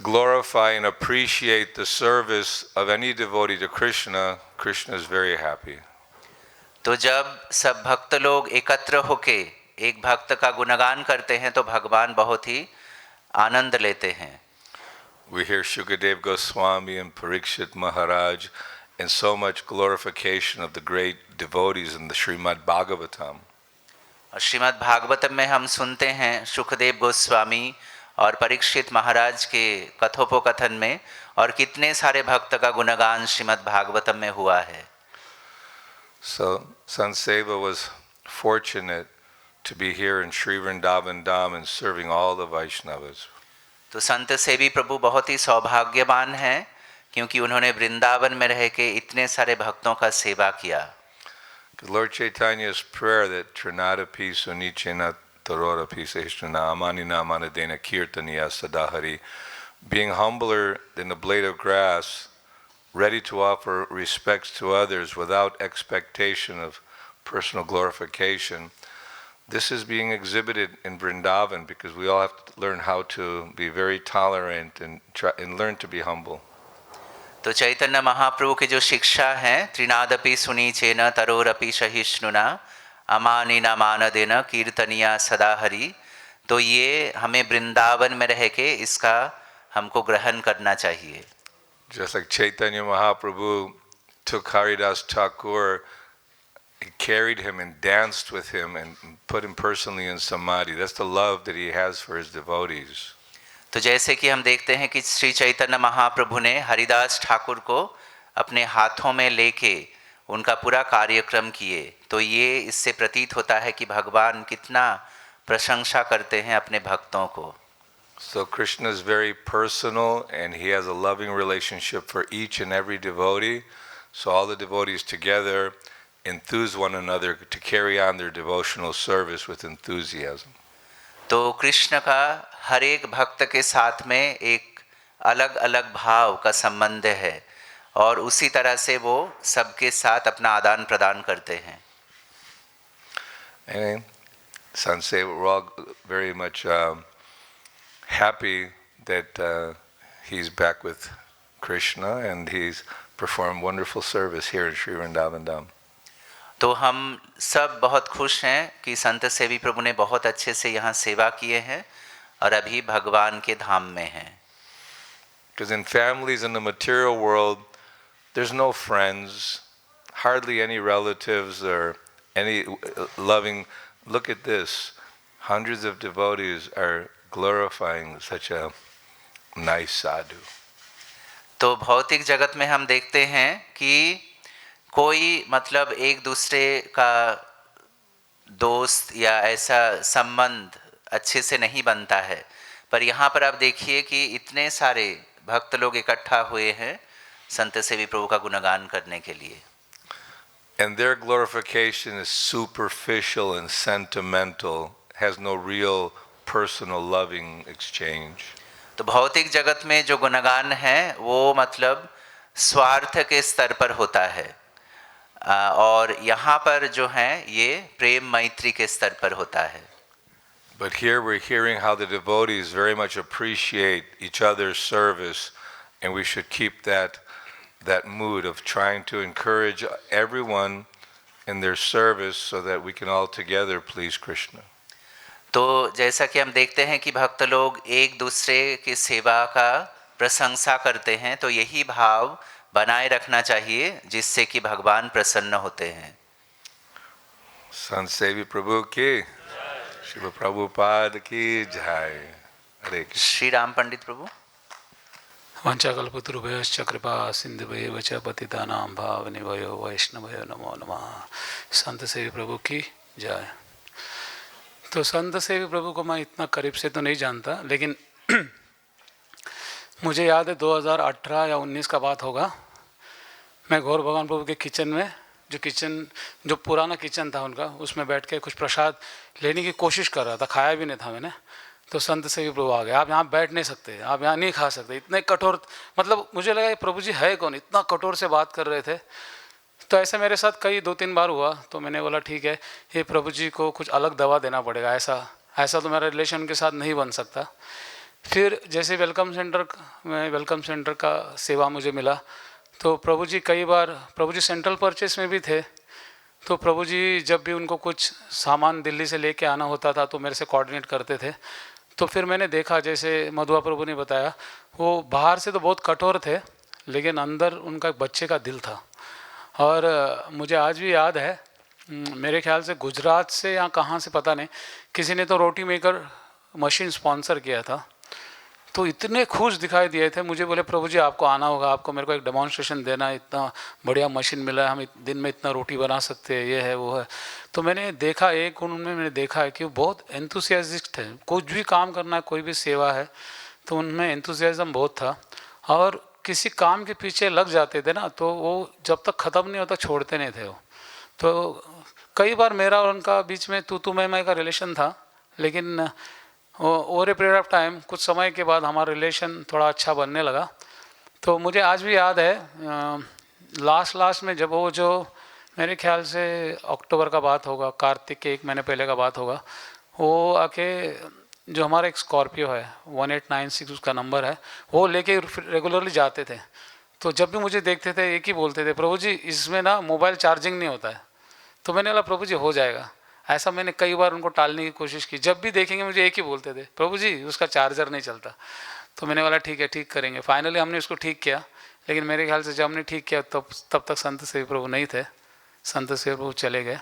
glorify and appreciate the service of any devotee to Krishna, Krishna is very happy. तो जब सब भक्त लोग एकत्र होके एक भक्त का गुणगान करते हैं तो भगवान बहुत ही आनंद लेते हैं. We hear Shukadev Goswami and Parikshit Maharaj and so much glorification of the great devotees in the Srimad Bhagavatam. और श्रीमद् भागवतम में हम सुनते हैं सुखदेव गोस्वामी और परीक्षित महाराज के कथोपकथन में और कितने सारे भक्त का गुणगान श्रीमद् भागवतम में हुआ है. So Sanseva was fortunate to be here in Sri Vrindavan Dham and serving all the Vaishnavas. तो संत सेवी प्रभु बहुत ही सौभाग्यवान हैं क्योंकि उन्होंने वृंदावन में रह के इतने सारे भक्तों का सेवा किया. Lord Chaitanya's prayer that Trinadapi Sunichena Tarorapi Seshtana Amanina Manadena Kirtaniya Sadahari, being humbler than a blade of grass, ready to offer respects to others without expectation of personal glorification. This is being exhibited in Vrindavan because we all have to learn how to be very tolerant and learn to be humble. तो चैतन्य महाप्रभु की जो शिक्षा है त्रिनादपि सुनीचेन तरोरपि सहिष्णुना अमानिना मानदेन कीर्तनिया सदा हरि, तो ये हमें वृंदावन में रह के इसका हमको ग्रहण करना चाहिए. Just like Chaitanya Mahaprabhu took Haridas Thakur, he carried him and danced with him and put him personally in samadhi. That's the love that he has for his devotees. तो जैसे कि हम देखते हैं कि श्री चैतन्य महाप्रभु ने हरिदास ठाकुर को अपने हाथों में लेके उनका पूरा कार्यक्रम किए, तो ये इससे प्रतीत होता है कि भगवान कितना प्रशंसा करते हैं अपने भक्तों को. So Krishna is very personal and he has a loving relationship for each and every devotee. So all the devotees together enthuse one another to carry on their devotional service with enthusiasm. तो कृष्ण का हर एक भक्त के साथ में एक अलग अलग भाव का संबंध है और उसी तरह से वो सबके साथ अपना आदान प्रदान करते हैं. And Sansei, we're all very much happy that he's back with Krishna and he's performed wonderful service here in Sri Vrindavan Dham. तो हम सब बहुत खुश हैं कि संत सेवी प्रभु ने बहुत अच्छे से यहाँ सेवा किए हैं और अभी भगवान के धाम में हैं. Because in families in the material world, there's no friends, hardly any relatives or any loving look at this. Hundreds of devotees are glorifying such a nice sadhu. तो भौतिक जगत में हम देखते हैं कि कोई मतलब एक दूसरे का दोस्त या ऐसा संबंध अच्छे से नहीं बनता है, पर यहाँ पर आप देखिए कि इतने सारे भक्त लोग इकट्ठा हुए हैं संत सेवी प्रभु का गुणगान करने के लिए. And their glorification is superficial and sentimental, has no real personal loving exchange. तो भौतिक जगत में जो गुणगान है वो मतलब स्वार्थ के स्तर पर होता है, और यहाँ पर जो है ये प्रेम मैत्री के स्तर पर होता है. But here we're hearing how the devotees very much appreciate each other's service, and we should keep that mood of trying to encourage everyone in their service so that we can all together please Krishna. तो जैसा कि हम देखते हैं कि भक्त लोग एक दूसरे की सेवा का प्रशंसा करते हैं, तो यही भाव बनाए रखना चाहिए जिससे कि भगवान प्रसन्न होते हैं. Sant Sevi Prabhu ki, Shiva Prabhupada ki jai. Hare Krishna. Shri Ram पंडित प्रभु. वंचाकल्पतरुभ्यश्च कृपा सिन्धुभ्येव च पतितानां पावनेभ्यो वैष्णवेभ्यो नमो नमः. संत सेवी प्रभु की जय. तो संत सेवी प्रभु को मैं इतना करीब से तो नहीं जानता, लेकिन मुझे याद है 2018 या 19 का बात होगा. मैं गौर भगवान प्रभु के किचन में, जो पुराना किचन था उनका, उसमें बैठ के कुछ प्रसाद लेने की कोशिश कर रहा था. खाया भी नहीं था मैंने. तो संत सेवी प्रभु आ गए. आप यहाँ बैठ नहीं सकते, आप यहाँ नहीं खा सकते. इतने कठोर, मतलब मुझे लगा प्रभु जी है कौन, इतना कठोर से बात कर रहे थे. तो ऐसे मेरे साथ कई 2-3 बार हुआ. तो मैंने बोला ठीक है, ये प्रभु जी को कुछ अलग दवा देना पड़ेगा. ऐसा तो मेरा रिलेशन के साथ नहीं बन सकता. फिर जैसे वेलकम सेंटर का सेवा मुझे मिला, तो प्रभु जी कई बार, प्रभु जी सेंट्रल परचेस में भी थे. तो प्रभु जी जब भी उनको कुछ सामान दिल्ली से लेके आना होता था तो मेरे से कोऑर्डिनेट करते थे. तो फिर मैंने देखा, जैसे मधुआ प्रभु ने बताया, वो बाहर से तो बहुत कठोर थे, लेकिन अंदर उनका एक बच्चे का दिल था. और मुझे आज भी याद है, मेरे ख्याल से गुजरात से या कहाँ से पता नहीं, किसी ने तो रोटी मेकर मशीन स्पॉन्सर किया था. तो इतने खुश दिखाई दिए थे. मुझे बोले प्रभु जी आपको आना होगा, आपको मेरे को एक डेमोन्स्ट्रेशन देना है, इतना बढ़िया मशीन मिला है, हम दिन में इतना रोटी बना सकते हैं, ये है वो है. तो मैंने देखा, एक उनमें मैंने देखा है कि वो बहुत एंथुसियास्टिक थे. कुछ भी काम करना है, कोई भी सेवा है, तो उनमें एंथुसियाज्म बहुत था. और किसी काम के पीछे लग जाते थे ना, तो वो जब तक ख़त्म नहीं होता छोड़ते नहीं थे वो. तो कई बार मेरा और उनका बीच में तू मैं का रिलेशन था, लेकिन over a period of time, कुछ समय के बाद हमारा रिलेशन थोड़ा अच्छा बनने लगा. तो मुझे आज भी याद है, लास्ट में जब वो, जो मेरे ख्याल से अक्टूबर का बात होगा, कार्तिक के 1 महीने पहले का बात होगा, वो आके, जो हमारा एक स्कॉर्पियो है 1896 उसका नंबर है, वो लेके रेगुलरली जाते थे. तो जब भी मुझे देखते थे एक ही बोलते थे, प्रभु जी इसमें ना मोबाइल चार्जिंग नहीं होता है. तो मैंने बोला प्रभु जी हो जाएगा. ऐसा मैंने कई बार उनको टालने की कोशिश की. जब भी देखेंगे मुझे एक ही बोलते थे, प्रभु जी उसका चार्जर नहीं चलता. तो मैंने बोला ठीक है, ठीक करेंगे. फाइनली हमने उसको ठीक किया. लेकिन मेरे ख्याल से जब हमने ठीक किया तब तक संत सेवी प्रभु नहीं थे. संत सेवी प्रभु चले गए.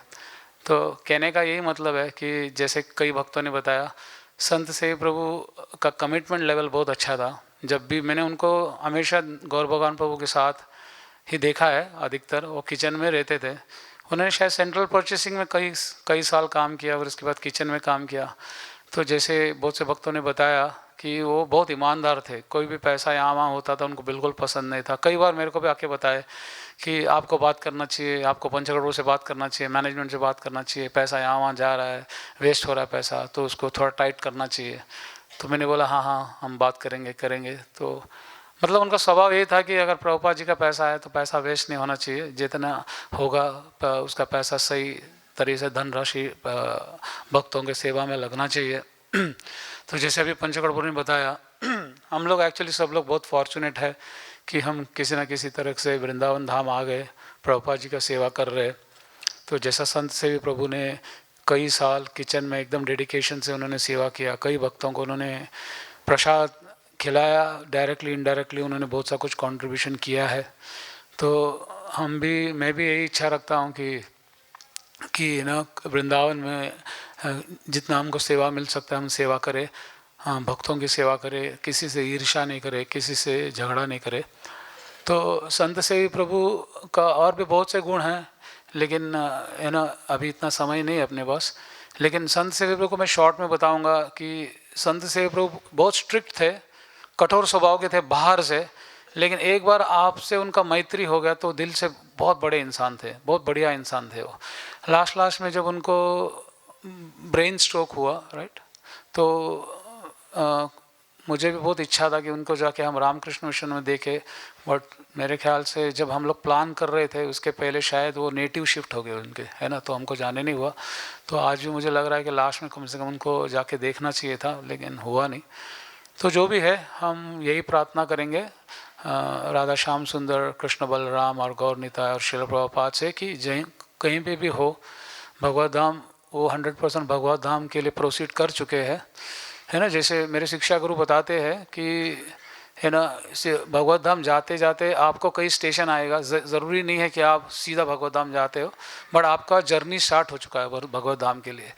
तो कहने का यही मतलब है कि जैसे कई भक्तों ने बताया, संत सेवी प्रभु का कमिटमेंट लेवल बहुत अच्छा था. जब भी मैंने उनको हमेशा गौर भगवान प्रभु के साथ ही देखा है, अधिकतर वो किचन में रहते थे. उन्होंने शायद सेंट्रल परचेसिंग में कई साल काम किया और उसके बाद किचन में काम किया. तो जैसे बहुत से भक्तों ने बताया कि वो बहुत ईमानदार थे. कोई भी पैसा यहाँ वहाँ होता था उनको बिल्कुल पसंद नहीं था. कई बार मेरे को भी आके बताए कि आपको बात करना चाहिए, आपको पंचकरोड़ से बात करना चाहिए, मैनेजमेंट से बात करना चाहिए, पैसा यहाँ वहाँ जा रहा है, वेस्ट हो रहा है पैसा, तो उसको थोड़ा टाइट करना चाहिए. तो मैंने बोला हाँ हम बात करेंगे. तो मतलब उनका स्वभाव ये था कि अगर प्रभुपाद जी का पैसा है तो पैसा वेस्ट नहीं होना चाहिए, जितना होगा उसका पैसा सही तरीके से धनराशि भक्तों के सेवा में लगना चाहिए. तो जैसे अभी पंचकर्पूर ने बताया, हम लोग एक्चुअली सब लोग बहुत फॉर्चुनेट है कि हम किसी न किसी तरह से वृंदावन धाम आ गए, प्रभुपाद जी का सेवा कर रहे. तो जैसा संत सेवी प्रभु ने कई साल किचन में एकदम डेडिकेशन से उन्होंने सेवा किया, कई भक्तों को उन्होंने प्रसाद खिलाया, डायरेक्टली इनडायरेक्टली उन्होंने बहुत सा कुछ कंट्रीब्यूशन किया है. तो मैं भी यही इच्छा रखता हूँ कि ना वृंदावन में जितना हमको सेवा मिल सकता है हम सेवा करें, हाँ, भक्तों की सेवा करें, किसी से ईर्ष्या नहीं करे, किसी से झगड़ा नहीं करे। तो संत सेवी प्रभु का और भी बहुत से गुण हैं, लेकिन है ना अभी इतना समय नहीं है अपने पास। लेकिन संत सेवी प्रभु को मैं शॉर्ट में बताऊंगा कि संत सेवी प्रभु बहुत स्ट्रिक्ट थे, कठोर स्वभाव के थे बाहर से, लेकिन एक बार आपसे उनका मैत्री हो गया तो दिल से बहुत बड़े इंसान थे, बहुत बढ़िया इंसान थे वो। लास्ट में जब उनको ब्रेन स्ट्रोक हुआ, राइट, तो मुझे भी बहुत इच्छा था कि उनको जाके हम रामकृष्ण मिशन में देखें, बट मेरे ख्याल से जब हम लोग प्लान कर रहे थे उसके पहले शायद वो नेटिव शिफ्ट हो गए उनके, है ना, तो हमको जाने नहीं हुआ। तो आज भी मुझे लग रहा है कि लास्ट में कम से कम उनको जाके देखना चाहिए था, लेकिन हुआ नहीं। तो जो भी है हम यही प्रार्थना करेंगे राधा श्याम सुंदर, कृष्ण बलराम और गौर निताय और श्रील प्रभुपाद से कि कहीं पे भी हो भगवत धाम, वो 100% भगवत धाम के लिए प्रोसीड कर चुके हैं, है ना। जैसे मेरे शिक्षा गुरु बताते हैं कि है ना, भगवत धाम जाते जाते आपको कई स्टेशन आएगा, ज़रूरी नहीं है कि आप सीधा भगवत धाम जाते हो, बट आपका जर्नी स्टार्ट हो चुका है भगवत धाम के लिए।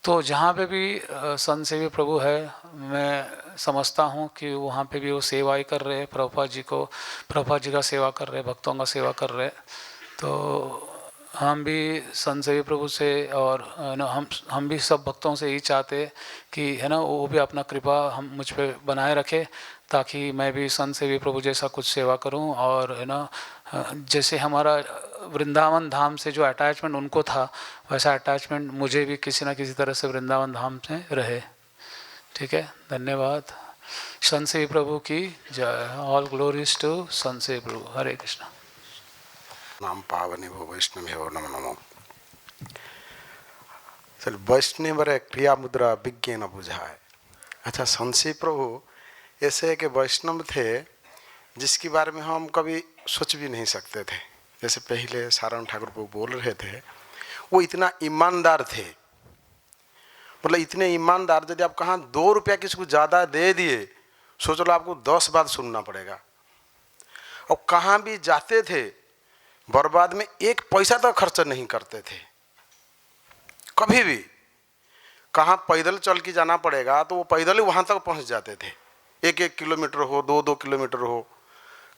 तो जहाँ पे भी संत सेवी प्रभु है, मैं समझता हूँ कि वहाँ पे भी वो सेवा ही कर रहे हैं, प्रभुपाद जी का सेवा कर रहे हैं, भक्तों का सेवा कर रहे हैं। तो हम भी संत सेवी प्रभु से और ना हम भी सब भक्तों से यही चाहते कि है ना वो भी अपना कृपा हम मुझ पे बनाए रखे, ताकि मैं भी संत सेवी प्रभु जैसा कुछ सेवा करूं। और है ना जैसे हमारा वृंदावन धाम से जो अटैचमेंट उनको था, वैसा अटैचमेंट मुझे भी किसी न किसी तरह से वृंदावन धाम से रहे। ठीक है, धन्यवाद। संत सेवी प्रभु की जय। ऑल ग्लोरीज टू संत सेवी प्रभु। हरे कृष्णा। नाम पावने भो वैष्णव नमो नमो। चल वैष्णव क्रिया मुद्रा विज्ञ न बुझाए। अच्छा, संत सेवी प्रभु ऐसे कि वैष्णव थे जिसके बारे में हम कभी सोच भी नहीं सकते थे। जैसे पहले सारण ठाकुर को बोल रहे थे, वो इतना ईमानदार थे, मतलब इतने ईमानदार, यदि आप कहाँ 2 रुपया किसी को ज़्यादा दे दिए, सोच लो आपको 10 बार सुनना पड़ेगा। और कहाँ भी जाते थे बर्बाद में 1 पैसा तक खर्च नहीं करते थे कभी भी। कहाँ पैदल चल के जाना पड़ेगा तो वो पैदल ही वहाँ तक पहुँच जाते थे, 1-1 किलोमीटर हो, 2-2 किलोमीटर हो।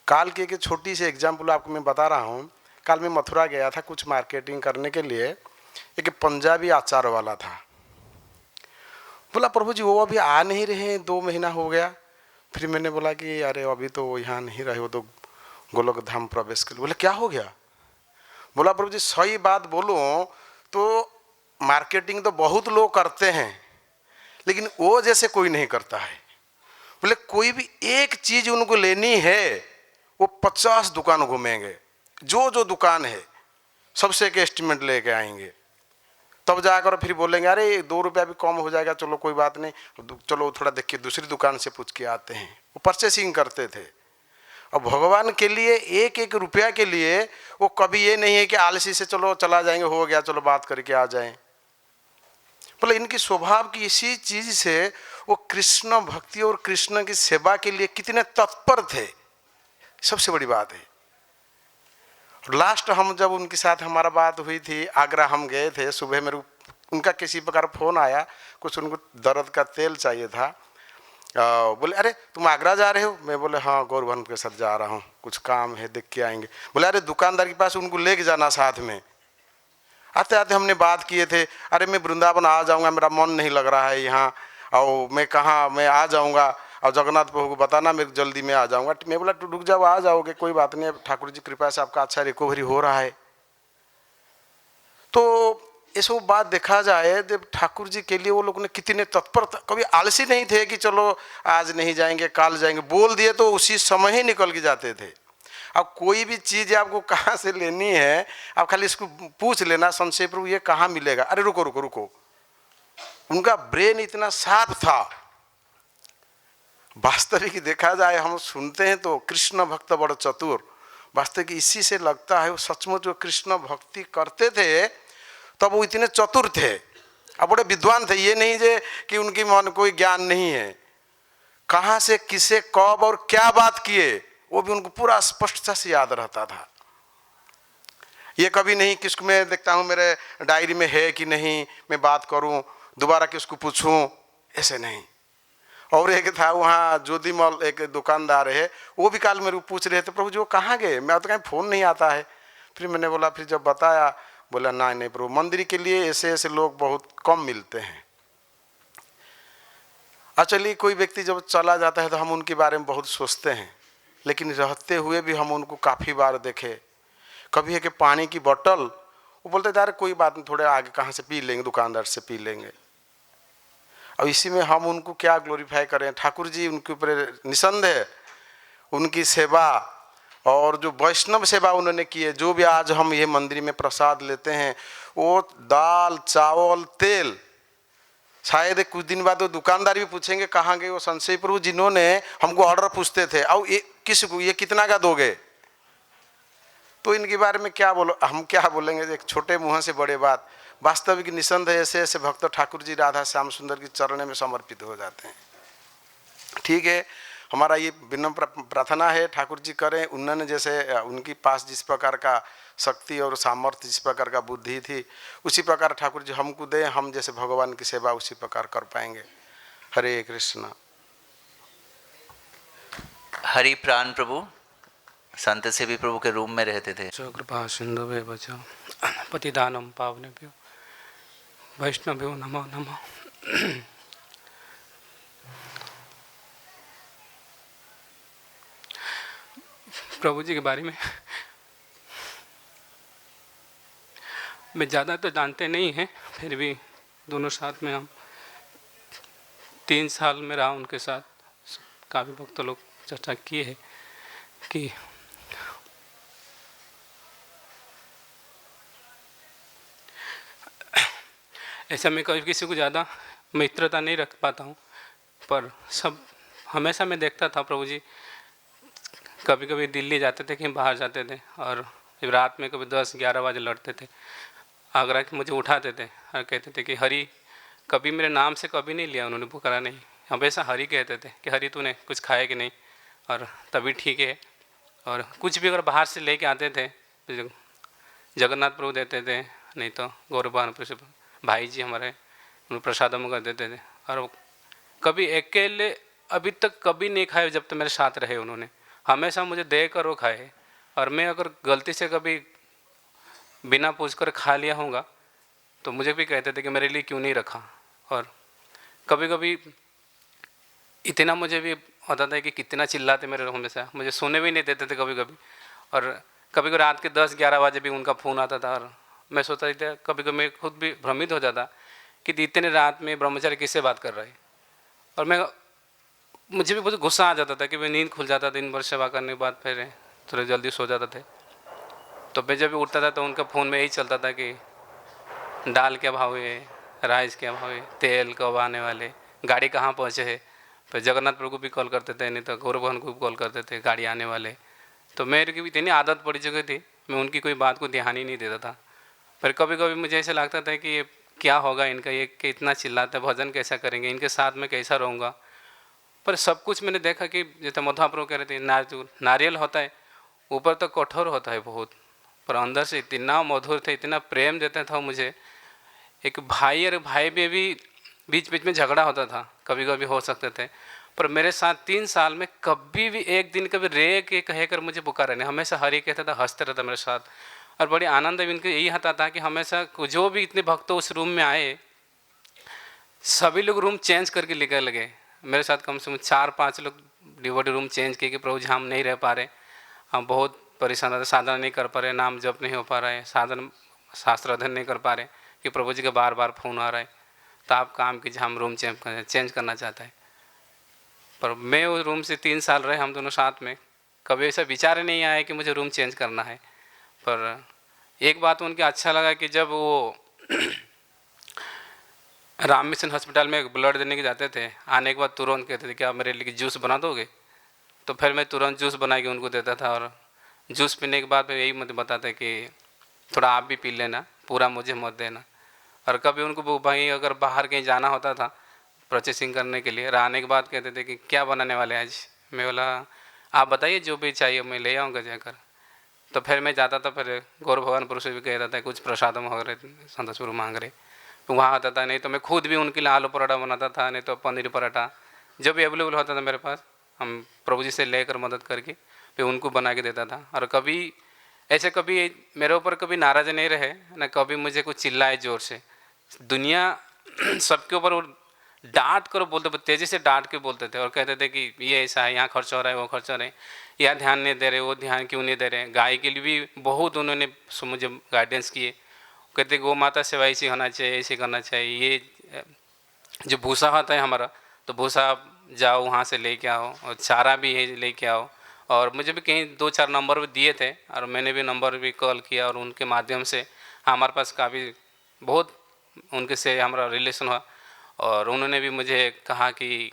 काल की एक छोटी सी एग्जाम्पल आपको मैं बता रहा हूँ। काल मैं मथुरा गया था कुछ मार्केटिंग करने के लिए। एक पंजाबी आचार वाला था, बोला प्रभु जी वो अभी आ नहीं रहे, 2 महीना हो गया। फिर मैंने बोला कि अरे अभी तो यहाँ नहीं रहे, वो तो गोलोक धाम प्रवेश कर। बोले क्या हो गया? बोला प्रभु जी सही बात बोलूं तो मार्केटिंग तो बहुत लोग करते हैं, लेकिन वो जैसे कोई नहीं करता है। बोले कोई भी एक चीज उनको लेनी है वो 50 दुकान घूमेंगे, जो दुकान है सबसे एक एस्टिमेट लेके आएंगे, तब जाकर फिर बोलेंगे अरे 2 रुपया भी कम हो जाएगा, चलो कोई बात नहीं, चलो थोड़ा देखिए दूसरी दुकान से पूछ के आते हैं। वो परचेसिंग करते थे। और भगवान के लिए 1-1 रुपया के लिए वो कभी ये नहीं है कि आलसी से चलो चला जाएंगे, हो गया चलो बात करके आ जाएं। बोले इनकी स्वभाव की इसी चीज से वो कृष्ण भक्ति और कृष्ण की सेवा के लिए कितने तत्पर थे, सबसे बड़ी बात है। लास्ट हम जब उनके साथ हमारा बात हुई थी, आगरा हम गए थे, सुबह मेरे उनका किसी प्रकार फोन आया, कुछ उनको दर्द का तेल चाहिए था। बोले अरे तुम आगरा जा रहे हो? मैं बोले हाँ गौरवन के साथ जा रहा हूँ, कुछ काम है देख के आएंगे। बोले अरे दुकानदार के पास उनको लेके जाना साथ में। आते आते हमने बात किए थे, अरे मैं वृंदावन आ जाऊँगा, मेरा मन नहीं लग रहा है यहाँ, और मैं कहाँ मैं आ जाऊँगा, और जगन्नाथ प्रभु को बताना मैं जल्दी में आ जाऊँगा। मैं बोला रुक जाओ, आ जाओगे कोई बात नहीं, ठाकुर जी कृपा से आपका अच्छा रिकवरी हो रहा है। तो ये सब बात देखा जाए जब ठाकुर जी के लिए वो लोग ने कितने तत्पर, कभी आलसी नहीं थे कि चलो आज नहीं जाएंगे काल जाएंगे, बोल दिए तो उसी समय ही निकल के जाते थे। अब कोई भी चीज़ आपको कहाँ से लेनी है, आप खाली इसको पूछ लेना संशय प्रभु ये कहाँ मिलेगा, अरे रुको रुको रुको। उनका ब्रेन इतना शार्प था। वास्तविक देखा जाए हम सुनते हैं तो कृष्ण भक्त बड़ा चतुर, वास्तविक इसी से लगता है वो सचमुच जो कृष्ण भक्ति करते थे तब वो इतने चतुर थे, अब बड़े विद्वान थे। ये नहीं जे कि उनकी मन कोई ज्ञान नहीं है, कहाँ से किसे कब और क्या बात किए वो भी उनको पूरा स्पष्टता से याद रहता था। ये कभी नहीं किसको मैं देखता हूँ मेरे डायरी में है कि नहीं मैं बात करूँ, दोबारा कि उसको पूछूं, ऐसे नहीं। और एक था वहाँ ज्योतिमल, एक दुकानदार है, वो भी काल मेरे को पूछ रहे थे, प्रभु जी वो कहाँ गए, मैं तो कहीं फ़ोन नहीं आता है। फिर मैंने बोला, फिर जब बताया, बोला नहीं नहीं प्रभु, मंदिर के लिए ऐसे ऐसे लोग बहुत कम मिलते हैं। चलिए, कोई व्यक्ति जब चला जाता है तो हम उनके बारे में बहुत सोचते हैं, लेकिन रहते हुए भी हम उनको काफ़ी बार देखे। कभी है कि पानी की बोतल, वो बोलते थे अरे कोई बात नहीं, थोड़े आगे कहाँ से पी लेंगे, दुकानदार से पी लेंगे। अब इसी में हम उनको क्या ग्लोरीफाई करें। ठाकुर जी उनके ऊपर निसंदेह उनकी सेवा और जो वैष्णव सेवा उन्होंने की है, जो भी आज हम ये मंदिर में प्रसाद लेते हैं, वो दाल चावल तेल, शायद कुछ दिन बाद वो दुकानदार भी पूछेंगे कहाँ गए वो संशय प्रभु जिन्होंने हमको ऑर्डर पूछते थे, और ये किसी को ये कितना का दोगे। तो इनके बारे में क्या बोलो, हम क्या बोलेंगे, एक छोटे मुँह से बड़े बात। वास्तविक निसंदेह ऐसे ऐसे भक्त ठाकुर जी राधा श्याम सुंदर की चरण में समर्पित हो जाते हैं। ठीक है, हमारा ये विनम्र प्रार्थना है, ठाकुर जी करें, उन्होंने जैसे उनके पास जिस प्रकार का शक्ति और सामर्थ्य, जिस प्रकार का बुद्धि थी, उसी प्रकार ठाकुर जी हमको दें, हम जैसे भगवान की सेवा उसी प्रकार कर पाएंगे। हरे कृष्णा। हरि प्राण प्रभु संत से भी प्रभु के रूम में रहते थे। कृपा सिंधु बचाओ पतिदानम पावनेभ्यो वैष्णव्यो नमो नमः। प्रभु जी के बारे में मैं ज़्यादा तो जानते नहीं हैं, फिर भी दोनों साथ में हम 3 साल में रहा उनके साथ। काफ़ी भक्त लोग चर्चा किए हैं कि ऐसा मैं कभी किसी को ज़्यादा मित्रता नहीं रख पाता हूँ, पर सब हमेशा मैं देखता था प्रभु जी कभी कभी दिल्ली जाते थे, कहीं बाहर जाते थे, और रात में कभी 10-11 बजे लौटते थे। आगरा के मुझे उठाते थे और कहते थे कि हरी, कभी मेरे नाम से कभी नहीं लिया उन्होंने, पुकारा नहीं, हमेशा हरी कहते थे कि हरी तूने कुछ खाया कि नहीं, और तभी ठीक है। और कुछ भी अगर बाहर से लेके आते थे, जगन्नाथ प्रभु देते थे, नहीं तो गौरवान भाई जी हमारे उन्हें प्रसादम कर देते थे। और कभी अकेले अभी तक कभी नहीं खाए जब तक मेरे साथ रहे उन्होंने, हमेशा मुझे दे कर वो खाए। और मैं अगर गलती से कभी बिना पूछकर खा लिया होगा तो मुझे भी कहते थे कि मेरे लिए क्यों नहीं रखा। और कभी कभी इतना मुझे भी होता था कि कितना चिल्लाते मेरे, हमेशा मुझे सोने भी नहीं देते थे कभी कभी। और कभी कभी रात के 10-11 बजे भी उनका फ़ोन आता था, और मैं सोचता था, कभी कभी मैं खुद भी भ्रमित हो जाता कि इतने रात में ब्रह्मचारी किससे बात कर रहे हैं। और मुझे भी बहुत गुस्सा आ जाता था कि मैं नींद खुल जाता था दिन भर सेवा करने के बाद, फिर थोड़ा जल्दी सो जाता थे। तो मैं जब भी उठता था तो उनका फ़ोन में यही चलता था कि दाल क्या भाव है, राइस क्या भाव है, तेल कब आने वाले, गाड़ी कहाँ पहुँचे है। फिर जगन्नाथ प्रभु को भी कॉल करते थे, नहीं तो गौरव भवन को भी कॉल करते थे, गाड़ी आने वाले। तो मेरे की भी इतनी आदत पड़ी चुकी थी, मैं उनकी कोई बात को ध्यान ही नहीं देता था। फिर कभी कभी मुझे ऐसा लगता था कि ये क्या होगा इनका, ये कि इतना चिल्लाते, भजन कैसा करेंगे, इनके साथ में कैसा रहूँगा। पर सब कुछ मैंने देखा कि जैसे मधुआ प्रभु कह रहे थे, नारियल होता है ऊपर तो कठोर होता है बहुत, पर अंदर से इतना मधुर थे, इतना प्रेम देता था मुझे। एक भाई और भाई में भी बीच बीच में झगड़ा होता था, कभी कभी हो सकते थे, पर मेरे साथ 3 साल में कभी भी एक दिन कभी रे के कहकर मुझे पुकारा नहीं, हमेशा हरी कहता था, हंसते रहता मेरे साथ। और बड़ी आनंद इनके यही आता था कि हमेशा जो भी इतने भक्त उस रूम में आए, सभी लोग रूम चेंज करके निकल गए। मेरे साथ कम से कम 4-5 लोग डिवोटी रूम चेंज किए कि प्रभु जी हम नहीं रह पा रहे, हम बहुत परेशान रहते, साधना नहीं कर पा रहे, नाम जप नहीं हो पा रहा है, साधन शास्त्र अध्ययन नहीं कर पा रहे, कि प्रभु जी का बार बार फ़ोन आ रहा है, तो आप काम कीजिए, हम रूम चेंज करना चाहते हैं। पर मैं उस रूम से 3 साल रहे, हम दोनों साथ में, कभी ऐसा विचार नहीं आया कि मुझे रूम चेंज करना है। पर एक बात उनके अच्छा लगा कि जब वो राम मिशन हॉस्पिटल में ब्लड देने के जाते थे, आने के बाद तुरंत कहते थे कि आप मेरे लिए जूस बना दोगे, तो फिर मैं तुरंत जूस बना के उनको देता था। और जूस पीने के बाद फिर यही मुझे बताते कि थोड़ा आप भी पी लेना, पूरा मुझे मत देना। और कभी उनको भाई अगर बाहर कहीं जाना होता था परचेसिंग करने के लिए, आने के बाद कहते थे कि क्या बनाने वाले आज, मैं बोला आप बताइए जो भी चाहिए मैं ले आऊँगा जाकर। तो फिर मैं जाता था, फिर गौरव भगवान पुरुष भी कह रहा था कुछ प्रसाद मांग रहे, संतोष प्रभु मांग रहे, वहाँ आता था, नहीं तो मैं खुद भी उनके लिए आलू पराठा बनाता था, नहीं तो पनीर पराठा, जब भी अवेलेबल होता था मेरे पास, हम प्रभु जी से लेकर मदद करके फिर उनको बना के देता था। और कभी ऐसे कभी मेरे ऊपर कभी नाराज़ नहीं रहे ना, कभी मुझे कुछ चिल्लाए ज़ोर से। दुनिया सबके ऊपर वो डांट कर बोलते, तेज़ी से डांट के बोलते थे और कहते थे कि ये ऐसा है, यहाँ खर्च हो रहा है, वो खर्च हो रहा है, यहाँ ध्यान नहीं दे रहे, वो ध्यान क्यों नहीं दे रहे। गाय के लिए भी बहुत उन्होंने मुझे गाइडेंस किए, कहते गौ माता सेवा ऐसी होना चाहिए, ऐसे करना चाहिए, ये जो भूसा होता है हमारा, तो भूसा जाओ वहाँ से लेके आओ, और चारा भी है लेके आओ। और मुझे भी कहीं 2-4 नंबर भी दिए थे, और मैंने भी नंबर भी कॉल किया, और उनके माध्यम से हमारे पास काफ़ी बहुत उनके से हमारा रिलेशन हुआ। और उन्होंने भी मुझे कहा कि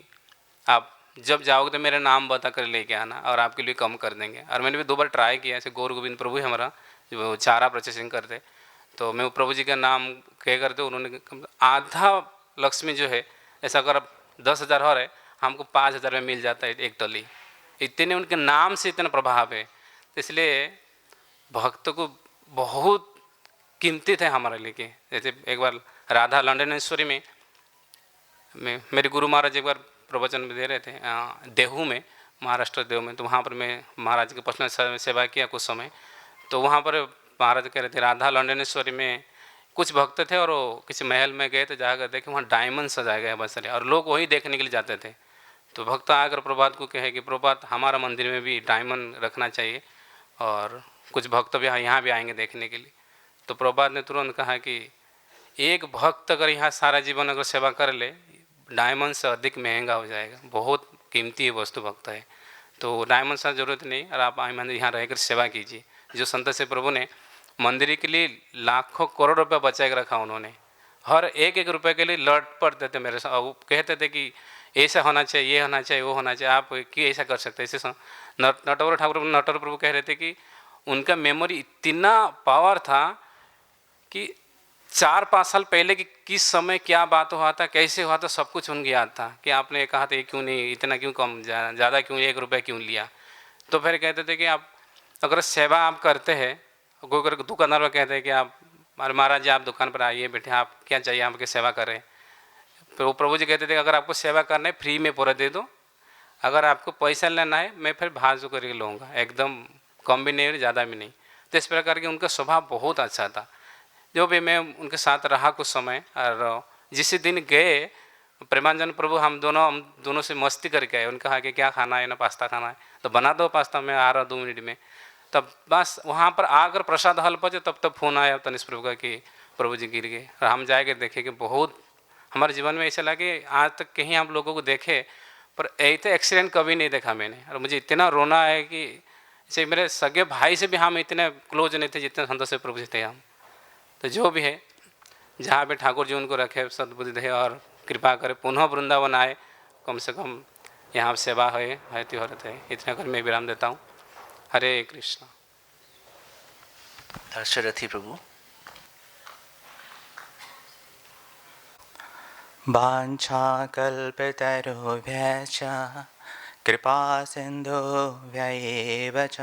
आप जब जाओगे तो मेरा नाम बता कर लेके आना, और आपके लिए कम कर देंगे। और मैंने भी 2 बार ट्राई किया, ऐसे गौर गोविंद प्रभु है हमारा जो चारा प्रोसेसिंग करते, तो मैं प्रभु जी का नाम कह करते, उन्होंने आधा लक्ष्मी जो है, ऐसा अगर 10,000 हो रहे, हमको 5,000 में मिल जाता है एक टली। इतने उनके नाम से इतना प्रभाव है, तो इसलिए भक्त को बहुत कीमती थे हमारे लिए। जैसे एक बार राधा लंडनेश्वरी में मेरे गुरु महाराज एक बार प्रवचन में दे रहे थे देहू में, महाराष्ट्र देहू में, तो वहाँ पर मैं महाराज की पर्सनल सेवा किया कुछ समय। तो वहाँ पर महाराज कह रहे थे राधा लंडनेश्वरी में कुछ भक्त थे, और वो किसी महल में गए तो जाकर देखे वहाँ डायमंड सजाए गए बस, और लोग वही देखने के लिए जाते थे। तो भक्त आकर प्रभात को कहे कि प्रभात हमारा मंदिर में भी डायमंड रखना चाहिए, और कुछ भक्त भी यहाँ भी आएंगे देखने के लिए। तो प्रभात ने तुरंत कहा कि एक भक्त अगर यहाँ सारा जीवन अगर सेवा कर ले, डायमंड से अधिक महंगा हो जाएगा, बहुत कीमती वस्तु भक्त है, तो डायमंड से ज़रूरत नहीं, और आप मंदिर यहाँ रहकर सेवा कीजिए। जो संत से प्रभु ने मंदिर के लिए लाखों करोड़ रुपया बचा के रखा, उन्होंने हर एक रुपये के लिए लड़ पड़ते थे मेरे साथ, वो कहते थे कि ऐसा होना चाहिए, ये होना चाहिए, वो होना चाहिए, आप क्यों ऐसा कर सकते हैं। ऐसे नटवर ठाकुर नटवर प्रभु कह रहे थे कि उनका मेमोरी इतना पावर था कि 4-5 साल पहले कि किस समय क्या बात हुआ था, कैसे हुआ था, सब कुछ उनको याद था। कि आपने कहा था ये क्यों नहीं, इतना क्यों कम, ज़्यादा क्यों, 1 रुपया क्यों लिया। तो फिर कहते थे कि आप अगर सेवा आप करते हैं, कोई दुकानदार कहते हैं कि आप महाराज जी आप दुकान पर आइए बैठे, आप क्या चाहिए आपकी सेवा करें। फिर वो प्रभु जी कहते थे अगर आपको सेवा करना है फ्री में पूरा दे दो, अगर आपको पैसा लेना है मैं फिर भाजू करके लूँगा, एकदम कम भी नहीं ज़्यादा भी नहीं। तो इस प्रकार के उनका स्वभाव बहुत अच्छा था। जो भी मैं उनके साथ रहा कुछ समय, और जिस दिन गए प्रेमानंद प्रभु हम दोनों से मस्ती करके आए। उनका कहा कि क्या खाना है ना, पास्ता खाना है, तो बना दो पास्ता, मैं आ रहा 2 मिनट में। तब बस वहाँ पर आकर प्रसाद हल पहुँचे, तब फ़ोन आया तनिष प्रभु का कि प्रभु जी गिर गए। और हम जाके देखे कि बहुत हमारे जीवन में ऐसा लगे आज तक कहीं हम लोगों को देखे, पर ऐसे एक्सीडेंट कभी नहीं देखा मैंने। और मुझे इतना रोना है कि जैसे मेरे सगे भाई से भी हम इतने क्लोज नहीं थे जितने संतोष से प्रभु जी थे हम। तो जो भी है, जहाँ पे ठाकुर जी उनको रखे सद्बुद्धि दे और कृपा करे पुनः वृंदावन आए, कम से कम यहाँ सेवा है त्योहार है। इतना कर मैं विराम देता हूँ। हरे कृष्ण। दशरथी प्रभु। वाञ्छाकल्पतरुभ्यश्च कृपा सिन्धुभ्यैव च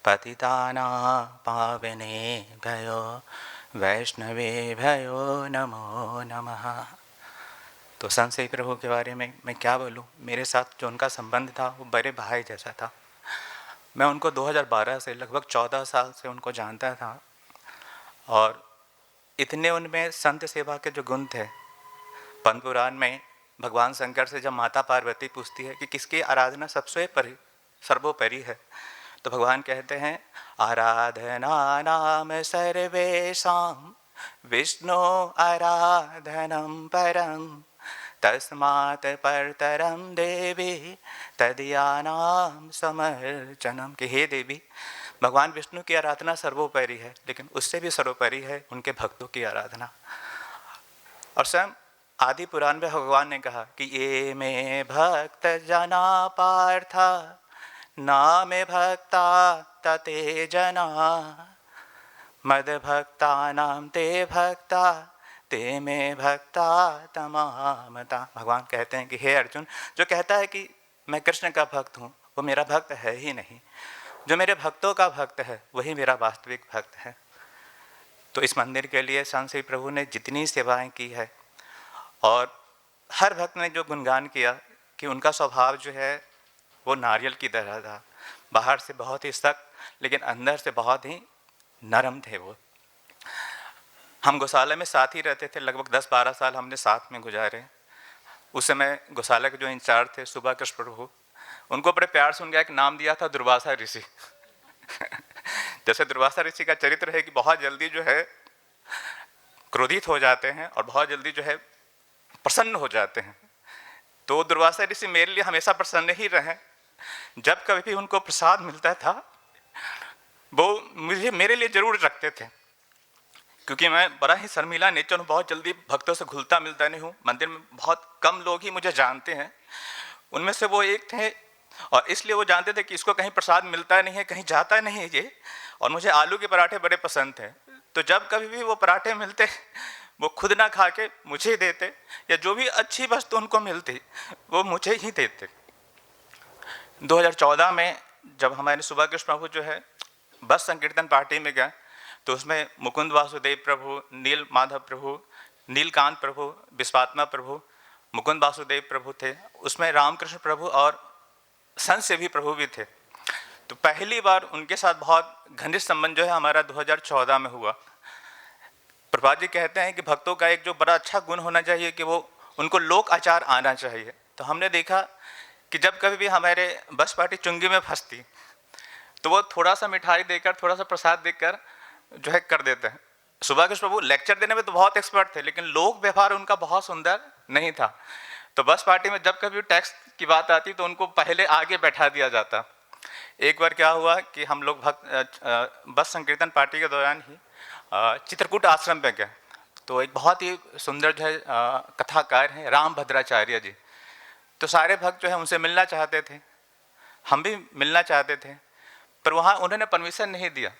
पतितानां पावनेभ्यो वैष्णवेभ्यो नमो नमः। तो संत प्रभु के बारे में मैं क्या बोलूँ। मेरे साथ जो उनका संबंध था वो बड़े भाई जैसा था। मैं उनको 2012 से लगभग 14 साल से उनको जानता था, और इतने उनमें संत सेवा के जो गुण थे। पद्म पुराण में भगवान शंकर से जब माता पार्वती पूछती है कि किसकी आराधना सबसे सर्वोपरि है, तो भगवान कहते हैं आराधना नाम सर्वेषां विष्णु आराधनम परम तस्मात् परतरम देवी तदीयानां समर्चनम। कि हे देवी, भगवान विष्णु की आराधना सर्वोपरि है, लेकिन उससे भी सर्वोपरि है उनके भक्तों की आराधना। और स्वयं आदि पुराण में भगवान ने कहा कि ये में भक्त जना पार्थ ना में भक्ता तते जना मद भक्ता नाम ते भक्ता ते में भक्ता तमामता। भगवान कहते हैं कि हे अर्जुन, जो कहता है कि मैं कृष्ण का भक्त हूँ वो मेरा भक्त है ही नहीं। जो मेरे भक्तों का भक्त है वही मेरा वास्तविक भक्त है। तो इस मंदिर के लिए संत श्री प्रभु ने जितनी सेवाएं की है, और हर भक्त ने जो गुणगान किया कि उनका स्वभाव जो है वो नारियल की तरह था, बाहर से बहुत ही सख्त लेकिन अंदर से बहुत ही नरम थे वो। हम गौशाला में साथ ही रहते थे, लगभग 10-12 साल हमने साथ में गुजारे। उस समय गौशाला के जो इंचार्ज थे सुबह कृष्ण प्रभु, उनको बड़े प्यार से उनका एक नाम दिया था दुर्वासा ऋषि। जैसे दुर्वासा ऋषि का चरित्र है कि बहुत जल्दी जो है क्रोधित हो जाते हैं और बहुत जल्दी जो है प्रसन्न हो जाते हैं, तो दुर्वासा ऋषि मेरे लिए हमेशा प्रसन्न ही रहे। जब कभी भी उनको प्रसाद मिलता था वो मेरे लिए जरूर रखते थे, क्योंकि मैं बड़ा ही शर्मीला नेचर हूँ, बहुत जल्दी भक्तों से घुलता मिलता नहीं हूँ। मंदिर में बहुत कम लोग ही मुझे जानते हैं, उनमें से वो एक थे, और इसलिए वो जानते थे कि इसको कहीं प्रसाद मिलता नहीं है, कहीं जाता नहीं है ये। और मुझे आलू के पराठे बड़े पसंद थे, तो जब कभी भी वो पराठे मिलते वो खुद ना खा के मुझे देते, या जो भी अच्छी वस्तु उनको मिलती वो मुझे ही देते। 2014 में जब हमारे सुबह कृष्ण प्रभु जो है बस संकीर्तन पार्टी में गए, तो उसमें मुकुंद वासुदेव प्रभु, नील माधव प्रभु, नीलकांत प्रभु, विश्वात्मा प्रभु, मुकुंद वासुदेव प्रभु थे, उसमें रामकृष्ण प्रभु और संत सेवी प्रभु भी थे। तो पहली बार उनके साथ बहुत घनिष्ठ संबंध जो है हमारा 2014 में हुआ। प्रभुपाद जी कहते हैं कि भक्तों का एक जो बड़ा अच्छा गुण होना चाहिए कि वो उनको लोक आचार आना चाहिए। तो हमने देखा कि जब कभी भी हमारे बस पार्टी चुंगी में फंसती तो वो थोड़ा सा मिठाई देकर, थोड़ा सा प्रसाद देकर जो है कर देते हैं। सुबह कृष्ण प्रभु लेक्चर देने में तो बहुत एक्सपर्ट थे, लेकिन लोक व्यवहार उनका बहुत सुंदर नहीं था। तो बस पार्टी में जब कभी टैक्स की बात आती तो उनको पहले आगे बैठा दिया जाता। एक बार क्या हुआ कि हम लोग बस संकीर्तन पार्टी के दौरान ही चित्रकूट आश्रम पे गए, तो एक बहुत ही सुंदर जो है कथाकार हैं राम भद्राचार्य जी। तो सारे भक्त जो है उनसे मिलना चाहते थे, हम भी मिलना चाहते थे, पर वहाँ उन्होंने परमिशन नहीं दिया।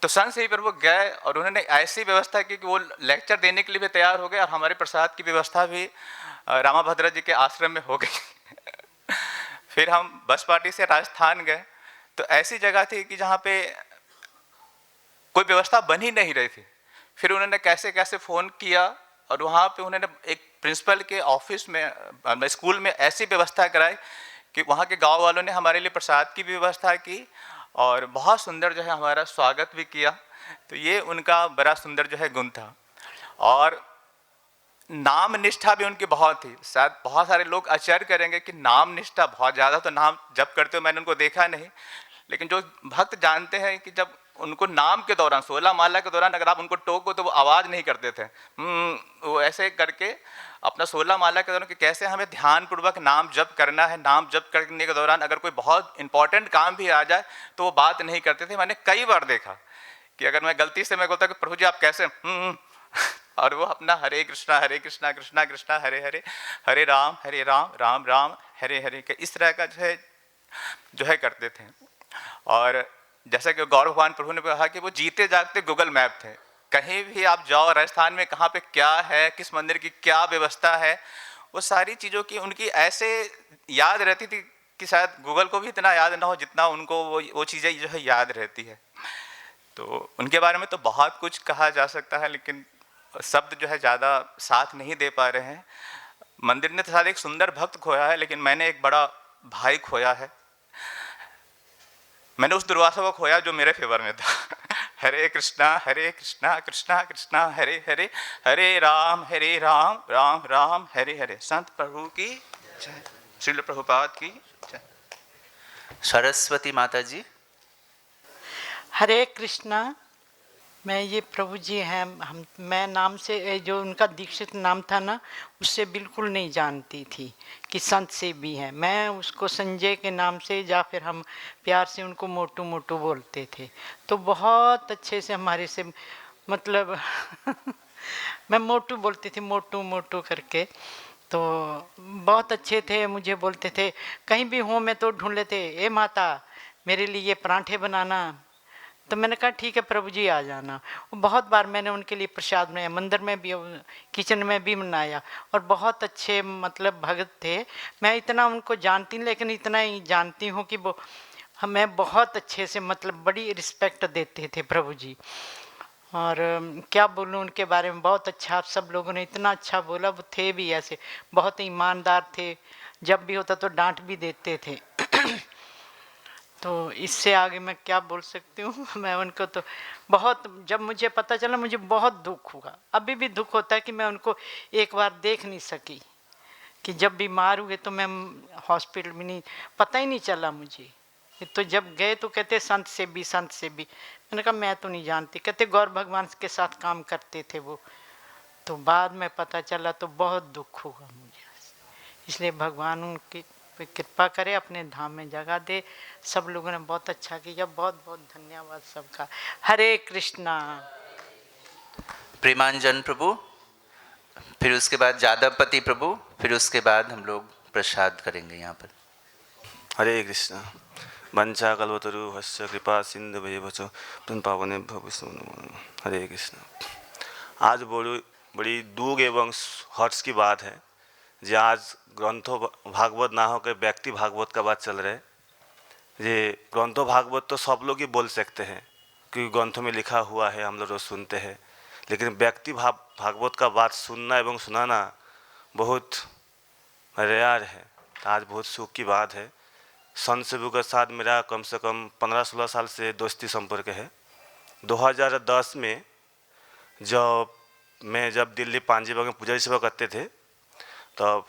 तो संत श्री प्रभु गए और उन्होंने ऐसी व्यवस्था की कि वो लेक्चर देने के लिए भी तैयार हो गए और हमारे प्रसाद की व्यवस्था भी रामाभद्रा जी के आश्रम में हो गई। फिर हम बस पार्टी से राजस्थान गए, तो ऐसी जगह थी कि जहाँ पे कोई व्यवस्था बन ही नहीं रही थी। फिर उन्होंने कैसे कैसे फ़ोन किया और वहाँ पे उन्होंने एक प्रिंसिपल के ऑफिस में, स्कूल में ऐसी व्यवस्था कराई कि वहाँ के गांव वालों ने हमारे लिए प्रसाद की भी व्यवस्था की और बहुत सुंदर जो है हमारा स्वागत भी किया। तो ये उनका बड़ा सुंदर जो है गुण था। और नाम निष्ठा भी उनकी बहुत थी। शायद बहुत सारे लोग आश्चर्य करेंगे कि नाम निष्ठा बहुत ज़्यादा तो नाम जप करते हो मैंने उनको देखा नहीं, लेकिन जो भक्त जानते हैं कि जब उनको नाम के दौरान 16 माला के दौरान अगर आप उनको टोको तो वो आवाज़ नहीं करते थे। वो ऐसे करके अपना 16 माला के दौरान कि कैसे हमें ध्यानपूर्वक नाम जप करना है, नाम जप करने के दौरान अगर कोई बहुत इंपॉर्टेंट काम भी आ जाए तो वो बात नहीं करते थे। मैंने कई बार देखा कि अगर मैं गलती से मैं बोलता कि प्रभु जी आप कैसे और वो अपना हरे कृष्णा कृष्णा कृष्णा हरे हरे, हरे राम राम राम हरे हरे के इस तरह का जो है करते थे। और जैसा कि गौरव भगवान प्रभु ने कहा कि वो जीते जागते गूगल मैप थे। कहीं भी आप जाओ राजस्थान में कहाँ पे क्या है, किस मंदिर की क्या व्यवस्था है, वो सारी चीज़ों की उनकी ऐसे याद रहती थी कि शायद गूगल को भी इतना याद ना हो जितना उनको वो चीज़ें जो है याद रहती है। तो उनके बारे में तो बहुत कुछ कहा जा सकता है, लेकिन शब्द जो है ज़्यादा साथ नहीं दे पा रहे हैं। मंदिर ने तो शायद एक सुंदर भक्त खोया है, लेकिन मैंने एक बड़ा भाई खोया है। मैंने उस दुर्वासा को खोया जो मेरे फेवर में था। हरे कृष्णा कृष्णा कृष्णा हरे हरे, हरे राम राम राम हरे हरे। संत प्रभु की जय, श्रील प्रभुपाद की जय। सरस्वती माता जी। हरे कृष्णा। मैं ये प्रभु जी हैं, मैं नाम से जो उनका दीक्षित नाम था ना उससे बिल्कुल नहीं जानती थी कि संत से भी हैं। मैं उसको संजय के नाम से या फिर हम प्यार से उनको मोटू मोटू बोलते थे। तो बहुत अच्छे से हमारे से मतलब मैं मोटू बोलती थी, मोटू मोटू करके। तो बहुत अच्छे थे, मुझे बोलते थे कहीं भी हो मैं तो ढूंढ लेते, ए माता मेरे लिए पराठे बनाना। तो मैंने कहा ठीक है प्रभु जी आ जाना। बहुत बार मैंने उनके लिए प्रसाद बनाया, मंदिर में भी किचन में भी बनाया। और बहुत अच्छे मतलब भगत थे। मैं इतना उनको जानती नहीं, लेकिन इतना ही जानती हूँ कि वो हमें बहुत अच्छे से मतलब बड़ी रिस्पेक्ट देते थे प्रभु जी। और क्या बोलूं उनके बारे में, बहुत अच्छा, आप सब लोगों ने इतना अच्छा बोला। वो थे भी ऐसे, बहुत ईमानदार थे, जब भी होता तो डांट भी देते थे। तो इससे आगे मैं क्या बोल सकती हूँ। मैं उनको तो बहुत, जब मुझे पता चला मुझे बहुत दुख हुआ, अभी भी दुख होता है कि मैं उनको एक बार देख नहीं सकी, कि जब बीमार हुए तो मैं हॉस्पिटल में नहीं, पता ही नहीं चला मुझे। तो जब गए तो कहते संत से भी, संत से भी। मैंने कहा मैं तो नहीं जानती। कहते गौर भगवान के साथ काम करते थे वो। तो बाद में पता चला तो बहुत दुख हुआ मुझे। इसलिए भगवान उनकी कृपा करे, अपने धाम में जगह दे। सब लोगों ने बहुत अच्छा किया, बहुत बहुत धन्यवाद सबका। हरे कृष्णा। प्रेमांजन प्रभु, फिर उसके बाद जादवपति प्रभु, फिर उसके बाद हम लोग प्रसाद करेंगे यहाँ पर। हरे कृष्णा। वंशा कल्पतरु हस्य कृपा सिंधु भयवच पावने भविष्य। हरे कृष्णा। आज बड़ी दुख एवं हर्ष की बात है जो आज ग्रंथों भागवत ना होकर व्यक्ति भागवत का बात चल रहा है। ये ग्रंथों भागवत तो सब लोग ही बोल सकते हैं क्योंकि ग्रंथों में लिखा हुआ है, हम लोग रोज सुनते हैं, लेकिन व्यक्ति भागवत का बात सुनना एवं सुनाना बहुत रेयर है। आज बहुत सुख की बात है। संत सेवक के साथ मेरा कम से कम 15-16 साल से दोस्ती संपर्क है। 2010 में जब दिल्ली पांजीबाग में पुजारी सेवा करते थे, तब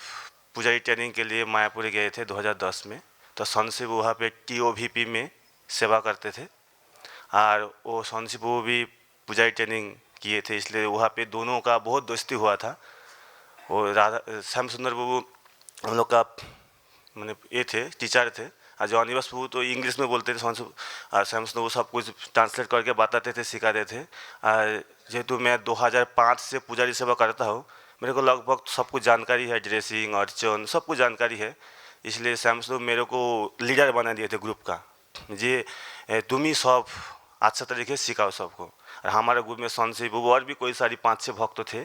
पुजारी ट्रेनिंग के लिए मायापुर गए थे 2010 में। तो संत सेवक वहाँ पे TOVP में सेवा करते थे और वो संत सेवक भी पुजारी ट्रेनिंग किए थे, इसलिए वहाँ पे दोनों का बहुत दोस्ती हुआ था। वो राधा श्याम सुंदर बाबू हम लोग का मैंने ये थे, टीचर थे, और जॉनी बस वो तो इंग्लिश में बोलते थे, श्याम सुंदर वो सब कुछ ट्रांसलेट करके बताते थे, सिखाते थे। जेहेतु मैं 2005 से पुजारी सेवा करता हूँ, मेरे को लगभग सब कुछ जानकारी है, ड्रेसिंग अर्चन सब कुछ जानकारी है। इसलिए श्याम सुंदर मेरे को लीडर बना दिए थे ग्रुप का, जे तुम ही सब अच्छा तरीके से सिखाओ सबको। और हमारे ग्रुप में संत से और भी कोई सारी 5-6 भक्त थे।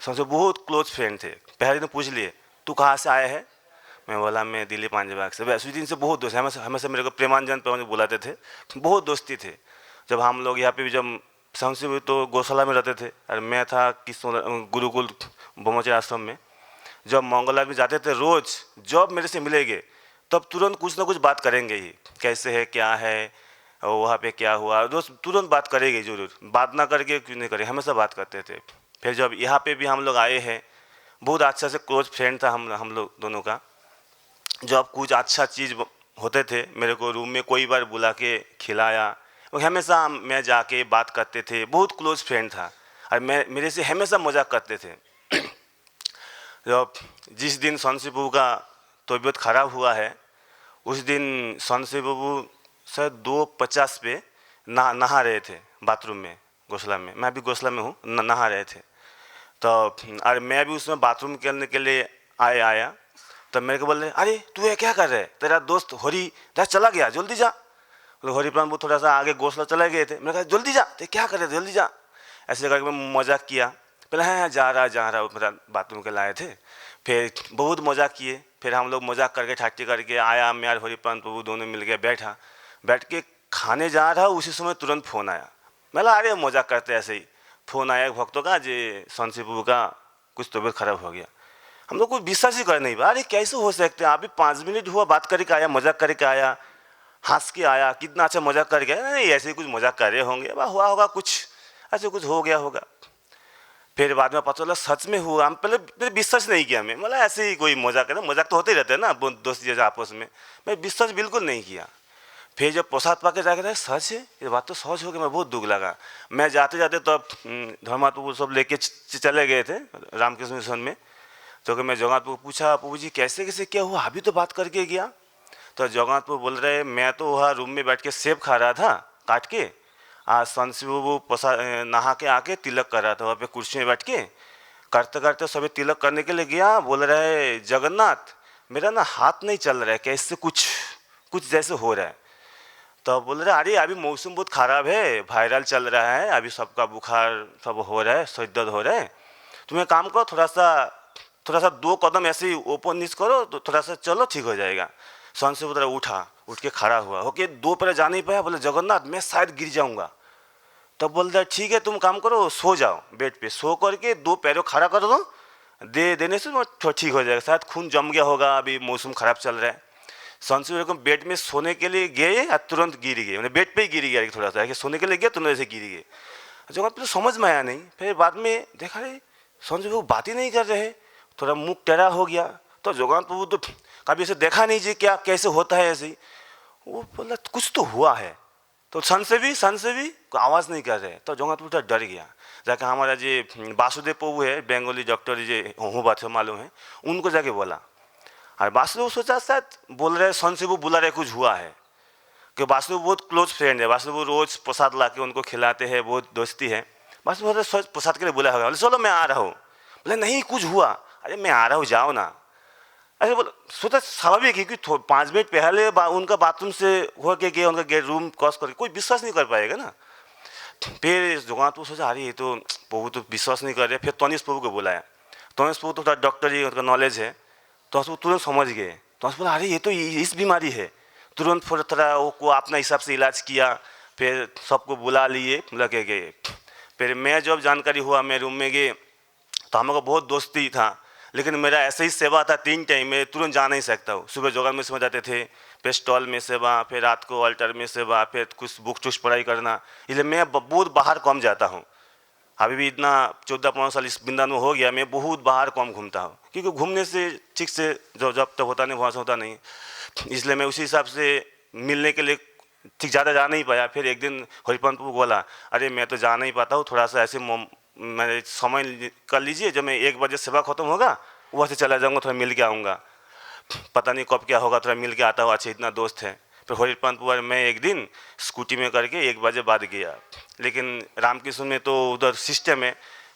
संत से बहुत क्लोज फ्रेंड थे। पहले दिन पूछ लिए तू कहाँ से आए है, मैं बोला मैं दिल्ली पांजीबाग से। वैसे दिन से बहुत दोस्त, हमेशा मेरे को प्रेमांजन बुलाते थे, बहुत दोस्ती थे। जब हम लोग यहाँ पे भी जब संत तो गौशाला में रहते थे और मैं था गुरुकुल ब्रह्मचर्य आश्रम में। जब मंगलवार में जाते थे रोज, जब मेरे से मिलेंगे तब तुरंत कुछ ना कुछ बात करेंगे ही, कैसे है क्या है और वहाँ पे क्या हुआ, रोज तुरंत बात करेंगे जरूर। बात ना करके क्यों नहीं करें, हमेशा बात करते थे। फिर जब यहाँ पे भी हम लोग आए हैं, बहुत अच्छा से क्लोज फ्रेंड था हम लोग दोनों का। जब कुछ अच्छा चीज़ होते थे मेरे को रूम में कोई बार बुला के खिलाया, और हमेशा मैं जाके बात करते थे। बहुत क्लोज फ्रेंड था और मेरे से हमेशा मजाक करते थे। जब जिस दिन संत बाबू का तबीयत खराब हुआ है, उस दिन संत बाबू शायद 2:50 पे नहा रहे थे बाथरूम में गौशाला में। मैं भी गौशाला में हूँ, नहा रहे थे। तो और मैं भी उसमें बाथरूम करने के लिए आया। तब मेरे को बोल रहे अरे तू ये क्या कर रहे है, तेरा दोस्त हरी चला गया, जल्दी जा। हरी प्राण वो थोड़ा सा आगे गौशाला चले गए थे। मैंने कहा जल्दी जा, तो क्या कर रहे जल्दी जा। ऐसे करके मैं मजाक किया। पहले हाँ जा रहा मेरा बाथरूम के लाए थे। फिर बहुत मजाक किए। फिर हम लोग मजाक करके ठाट्टी करके आया, मैं और हरी प्राण प्रभु दोनों मिल के बैठ के खाने जा रहा। उसी समय तुरंत फ़ोन आया। मैं बोला अरे मजाक करते ऐसे ही। फ़ोन आया भक्तों का, जे संत प्रभु का कुछ तबीयत खराब हो गया। हम लोग को विश्वास ही कर नहीं पा, अरे कैसे हो सकते हैं, अभी 5 मिनट हुआ बात करके आया, मजाक करके आया, हंस के आया, कितना अच्छा मजाक करके आया। नहीं ऐसे ही कुछ मजाक कर रहे होंगे, हुआ होगा कुछ, ऐसे कुछ हो गया होगा। फिर बाद में पता चला सच में हुआ। हम पहले विश्वास नहीं किया। मैं मतलब ऐसे ही कोई मजाक है, मजाक तो होते ही रहते हैं ना दोस्त जैसे आपस में। मैं विश्वास बिल्कुल नहीं किया। फिर जब प्रसाद पा के जाके सच है, ये बात तो सच हो गया। मैं बहुत दुख लगा। मैं जाते जाते तब धर्मात्मा सब लेके चले गए थे रामकृष्ण मिशन में। तो मैं जगन्नाथ को पूछा प्रभु जी कैसे कैसे क्या हुआ, अभी तो बात करके गया। तो जगन्नाथ को बोल रहे मैं तो वहाँ रूम में बैठ के सेब खा रहा था काट के। आज संत वो नहा के आके तिलक कर रहा था वहाँ पे कुर्सी में बैठ के। करते करते सभी तिलक करने के लिए गया। बोल रहे जगन्नाथ मेरा ना हाथ नहीं चल रहा है, कैसे कुछ जैसे हो रहा है। तो बोल रहे अरे अभी मौसम बहुत ख़राब है, वायरल चल रहा है, अभी सबका बुखार सब हो रहा है, सर दर्द हो रहा है। तुम्हें काम करो थोड़ा सा 2 कदम ऐसे ही ओपन नीच करो तो थोड़ा सा चलो ठीक हो जाएगा। संत से उठ के खड़ा हुआ, ओके 2 पैर जा नहीं पाया। बोले जगन्नाथ मैं शायद गिर जाऊंगा। तब बोलता है ठीक है तुम काम करो, सो जाओ बेड पे, सो करके 2 पैरों खड़ा कर दो, देने से वो ठीक हो जाएगा, शायद खून जम गया होगा, अभी मौसम खराब चल रहा है। संशय को बेड में सोने के लिए गए और तुरंत गिर गए, मतलब बेड पे ही गिर गया, थोड़ा सा सोने के लिए गया तुरंत ऐसे गिर गए। जगह तो समझ में आया नहीं, फिर बाद में देखा रहे संजय वो बात ही नहीं कर रहे, थोड़ा मुंह टेढ़ा हो गया। तो जगन्नाथ प्रभु तो कभी ऐसे देखा नहीं जी क्या कैसे होता है ऐसे ही, वो बोला कुछ तो हुआ है। तो सन से भी आवाज़ नहीं कर रहे, तो जगन्नाथ प्रभु डर गया। जाके हमारा जो वासुदेव प्रभु है बेंगोली डॉक्टर जो हूँ बात मालूम है, उनको जाके बोला, और वासुदेव सोचा शायद बोल रहे सन से वो बुला रहे कुछ हुआ है, कि वासुदेव बहुत क्लोज फ्रेंड है, वासुदेव रोज प्रसाद ला के उनको खिलाते हैं, बहुत दोस्ती है। वासुदेव प्रसाद के लिए बुलाया होगा, चलो मैं आ रहा हूँ। बोले नहीं कुछ हुआ, अरे मैं आ रहा हूँ जाओ ना। अरे बोला सोचा स्वाभाविक है कि 5 मिनट पहले उनका बाथरूम से हो के गए, उनका गेट रूम क्रॉस करके, कोई विश्वास नहीं कर पाएगा ना। फिर जगन्नाथ प्रभु सोचा अरे ये तो प्रभु तो विश्वास नहीं कर रहे। फिर तनिष प्रभु को बुलाया, तनिष प्रभु तो थोड़ा डॉक्टर जी उनका नॉलेज है, तो वो तुरंत समझ गए। तो बोला अरे ये तो इस बीमारी है, तुरंत थोड़ा वो अपना हिसाब से इलाज किया, फिर सबको बुला लिए, लगे गए। फिर मैं जब जानकारी हुआ मैं रूम में गए, तो हम लोग का बहुत दोस्ती था, लेकिन मेरा ऐसे ही सेवा था 3 टाइम में तुरंत जा नहीं सकता हूँ। सुबह जोगान में सेवा जाते थे, फिर स्टॉल में सेवा, फिर रात को अल्टर में सेवा, फिर कुछ बुक टूस पढ़ाई करना, इसलिए मैं बहुत बाहर कम जाता हूँ। अभी भी इतना 14-15 साल इस वृंदावन में हो गया, मैं बहुत बाहर कम घूमता हूँ, क्योंकि घूमने से ठीक से जब तक होता नहीं वहाँ से होता नहीं, इसलिए मैं उसी हिसाब से मिलने के लिए ठीक ज़्यादा जा नहीं पाया। फिर एक दिन हरिपंत को बोला अरे मैं तो जा नहीं पाता हूँ, थोड़ा सा ऐसे मैं समय कर लीजिए, जब मैं 1 बजे सेवा खत्म होगा वहाँ से चला जाऊँगा, थोड़ा मिल के आऊँगा, पता नहीं कब क्या होगा, थोड़ा मिल के आता हूँ, अच्छे इतना दोस्त है। फिर हरिपंत मैं एक दिन स्कूटी में करके 1 बजे बाद गया, लेकिन रामकृष्ण में तो उधर सिस्टम है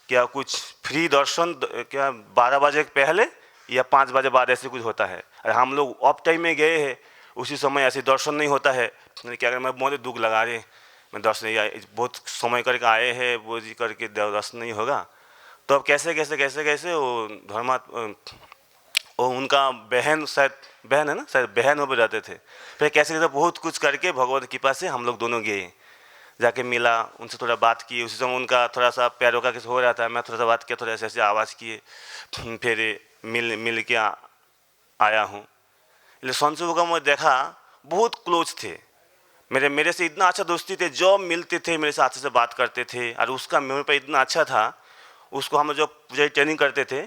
क्या कुछ फ्री दर्शन क्या 12 बजे पहले या 5 बजे बाद ऐसे कुछ होता है, और हम लोग ऑफ टाइम में गए हैं, उसी समय ऐसे दर्शन नहीं होता है। क्या अगर मैं बहुत दुख लगा रहे मैं दर्शन नहीं बहुत समय करके आए हैं, वो जी करके दर्शन नहीं होगा, तो अब कैसे वो धर्मा वो उनका बहन, शायद बहन है ना, शायद बहन हो जाते थे। फिर कैसे बहुत कुछ करके भगवत कृपा से हम लोग दोनों गए, जाके मिला, उनसे थोड़ा बात की। उसी समय उनका थोड़ा सा पैरों का किस हो रहा था, मैं थोड़ा सा बात किया, थोड़ा ऐसे आवाज़ किए, फिर मिल के आया हूँ। इसलिए संशु का मैं देखा बहुत क्लोज थे, मेरे से इतना अच्छा दोस्ती थे, जब मिलते थे मेरे से अच्छे से बात करते थे, और उसका मेरे पे इतना अच्छा था, उसको हम जो पूजा ट्रेनिंग करते थे,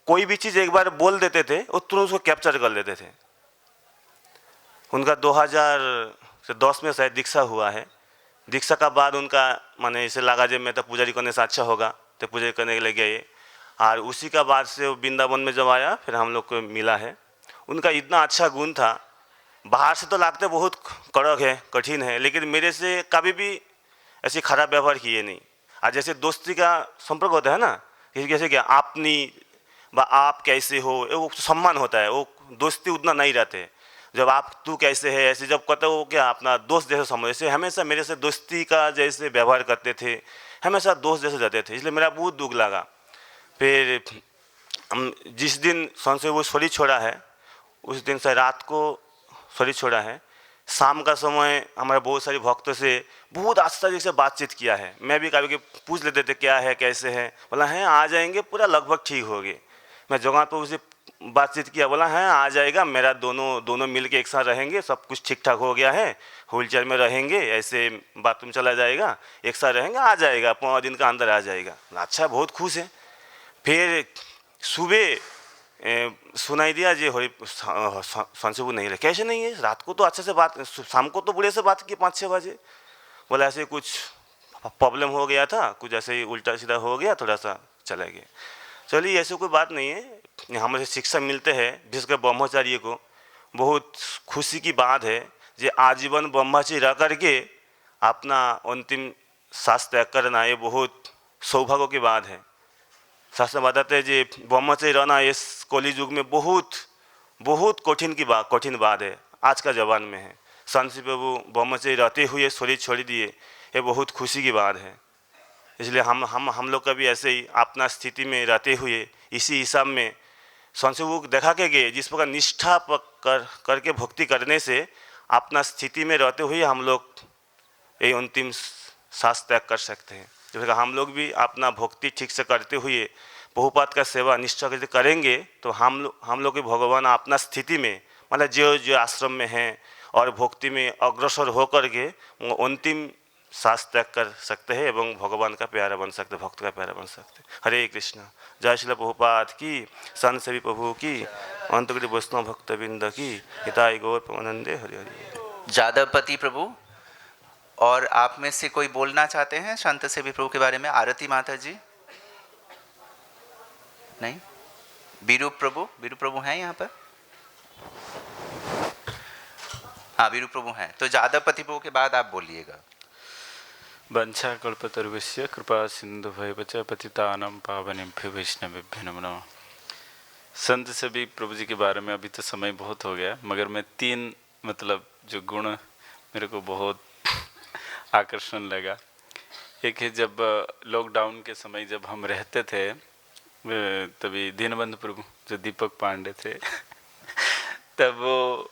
कोई भी चीज़ एक बार बोल देते थे वो तुरंत उसको कैप्चर कर लेते थे। उनका 2010 में शायद दीक्षा हुआ है, दीक्षा का बाद उनका माने ऐसे लगा जब मैं तो पुजारी करने से अच्छा होगा, तो पुजारी करने के लिए गए, और उसी का बाद से वो वृंदावन में जब आया फिर हम लोग को मिला है। उनका इतना अच्छा गुण था, बाहर से तो लगते बहुत कड़क है, कठिन है, लेकिन मेरे से कभी भी ऐसे खराब व्यवहार किए नहीं। और जैसे दोस्ती का संपर्क होता है ना, जैसे क्या आपनी बा आप कैसे हो, वो सम्मान होता है, वो दोस्ती उतना नहीं रहते। जब आप तू कैसे है ऐसे जब कहते हो क्या अपना दोस्त जैसे समझ, ऐसे हमेशा मेरे से दोस्ती का जैसे व्यवहार करते थे, हमेशा दोस्त जैसे जाते थे, इसलिए मेरा बहुत दुख लगा। फिर हम जिस दिन संशय वो शरीर छोड़ा है, उस दिन से रात को शरीर छोड़ा है, शाम का समय हमारे बहुत सारे भक्तों से बहुत आस्था से बातचीत किया है। मैं भी कभी पूछ लेते थे क्या है कैसे है, बोला है आ जाएंगे, पूरा लगभग ठीक हो गए। मैं जगह तो उसे बातचीत किया, बोला है आ जाएगा, मेरा दोनों मिल के एक साथ रहेंगे, सब कुछ ठीक ठाक हो गया है, व्हील चेयर में रहेंगे, ऐसे बाथरूम चला जाएगा, एक साथ रहेंगे, आ जाएगा 15 दिन का अंदर आ जाएगा। अच्छा बहुत खुश है। फिर सुबह सुनाई दिया जी संशु नहीं रहे, कैसे नहीं है, रात को तो अच्छे से बात, शाम को तो बुढ़े से बात की 5-6 बजे, बोला ऐसे कुछ प्रॉब्लम हो गया था, कुछ ऐसे ही उल्टा सीधा हो गया, थोड़ा सा चला गया। चलिए ऐसे कोई बात नहीं है, हमें शिक्षा मिलते हैं विशेषकर ब्रह्मचारी को, बहुत खुशी की बात है जो आजीवन ब्रह्मचारी रह करके अपना अंतिम सांस त्याग करना, ये बहुत सौभाग्य की बात है। शास्त्र बताते हैं जी ब्रह्मचारी रहना इस कली युग में बहुत कठिन बात है, आज का जमाने में है। संत प्रभु ब्रह्मचारी रहते हुए शरीर छोड़ दिए, ये बहुत खुशी की बात है। इसलिए हम लोग का भी ऐसे ही अपना स्थिति में रहते हुए इसी हिसाब में संत प्रभु देखा के गए, जिस प्रकार निष्ठा करके भक्ति करने से अपना स्थिति में रहते हुए हम लोग ये अंतिम सांस त्याग कर सकते हैं। जैसे कि हम लोग भी अपना भक्ति ठीक से करते हुए प्रभुपाद का सेवा निष्ठा करके करेंगे तो हम लोग के भगवान अपना स्थिति में मतलब जो आश्रम में हैं और भक्ति में अग्रसर होकर के अंतिम सांस त्याग कर सकते हैं एवं भगवान का प्यारा बन सकते, भक्त का प्यारा बन सकते। हरे कृष्ण। जय श्री प्रभुपाद की, संत सेवी प्रभु की, अंतगिरी वैष्णव भक्तबिंद की, हिताय गौर परमानंदे हरि हरि। जादवपति प्रभु, और आप में से कोई बोलना चाहते हैं संत सेवी प्रभु के बारे में? आरती माता जी नहीं? बीरू प्रभु हैं यहाँ पर? हाँ, बीरू प्रभु हैं। तो जादवपति प्रभु के बाद आप बोलिएगा। वंशा कल्पतरुभ्यश्च कृपा सिन्धुभ्यश्च पतितानां पावनेभ्यो वैष्णवेभ्यो नमो नमः। संत सेवी प्रभु जी के बारे में अभी तो समय बहुत हो गया, मगर मैं 3 मतलब जो गुण मेरे को बहुत आकर्षण लगा। एक है, जब लॉकडाउन के समय जब हम रहते थे तभी दीनबंधु प्रभु जो दीपक पांडे थे तब वो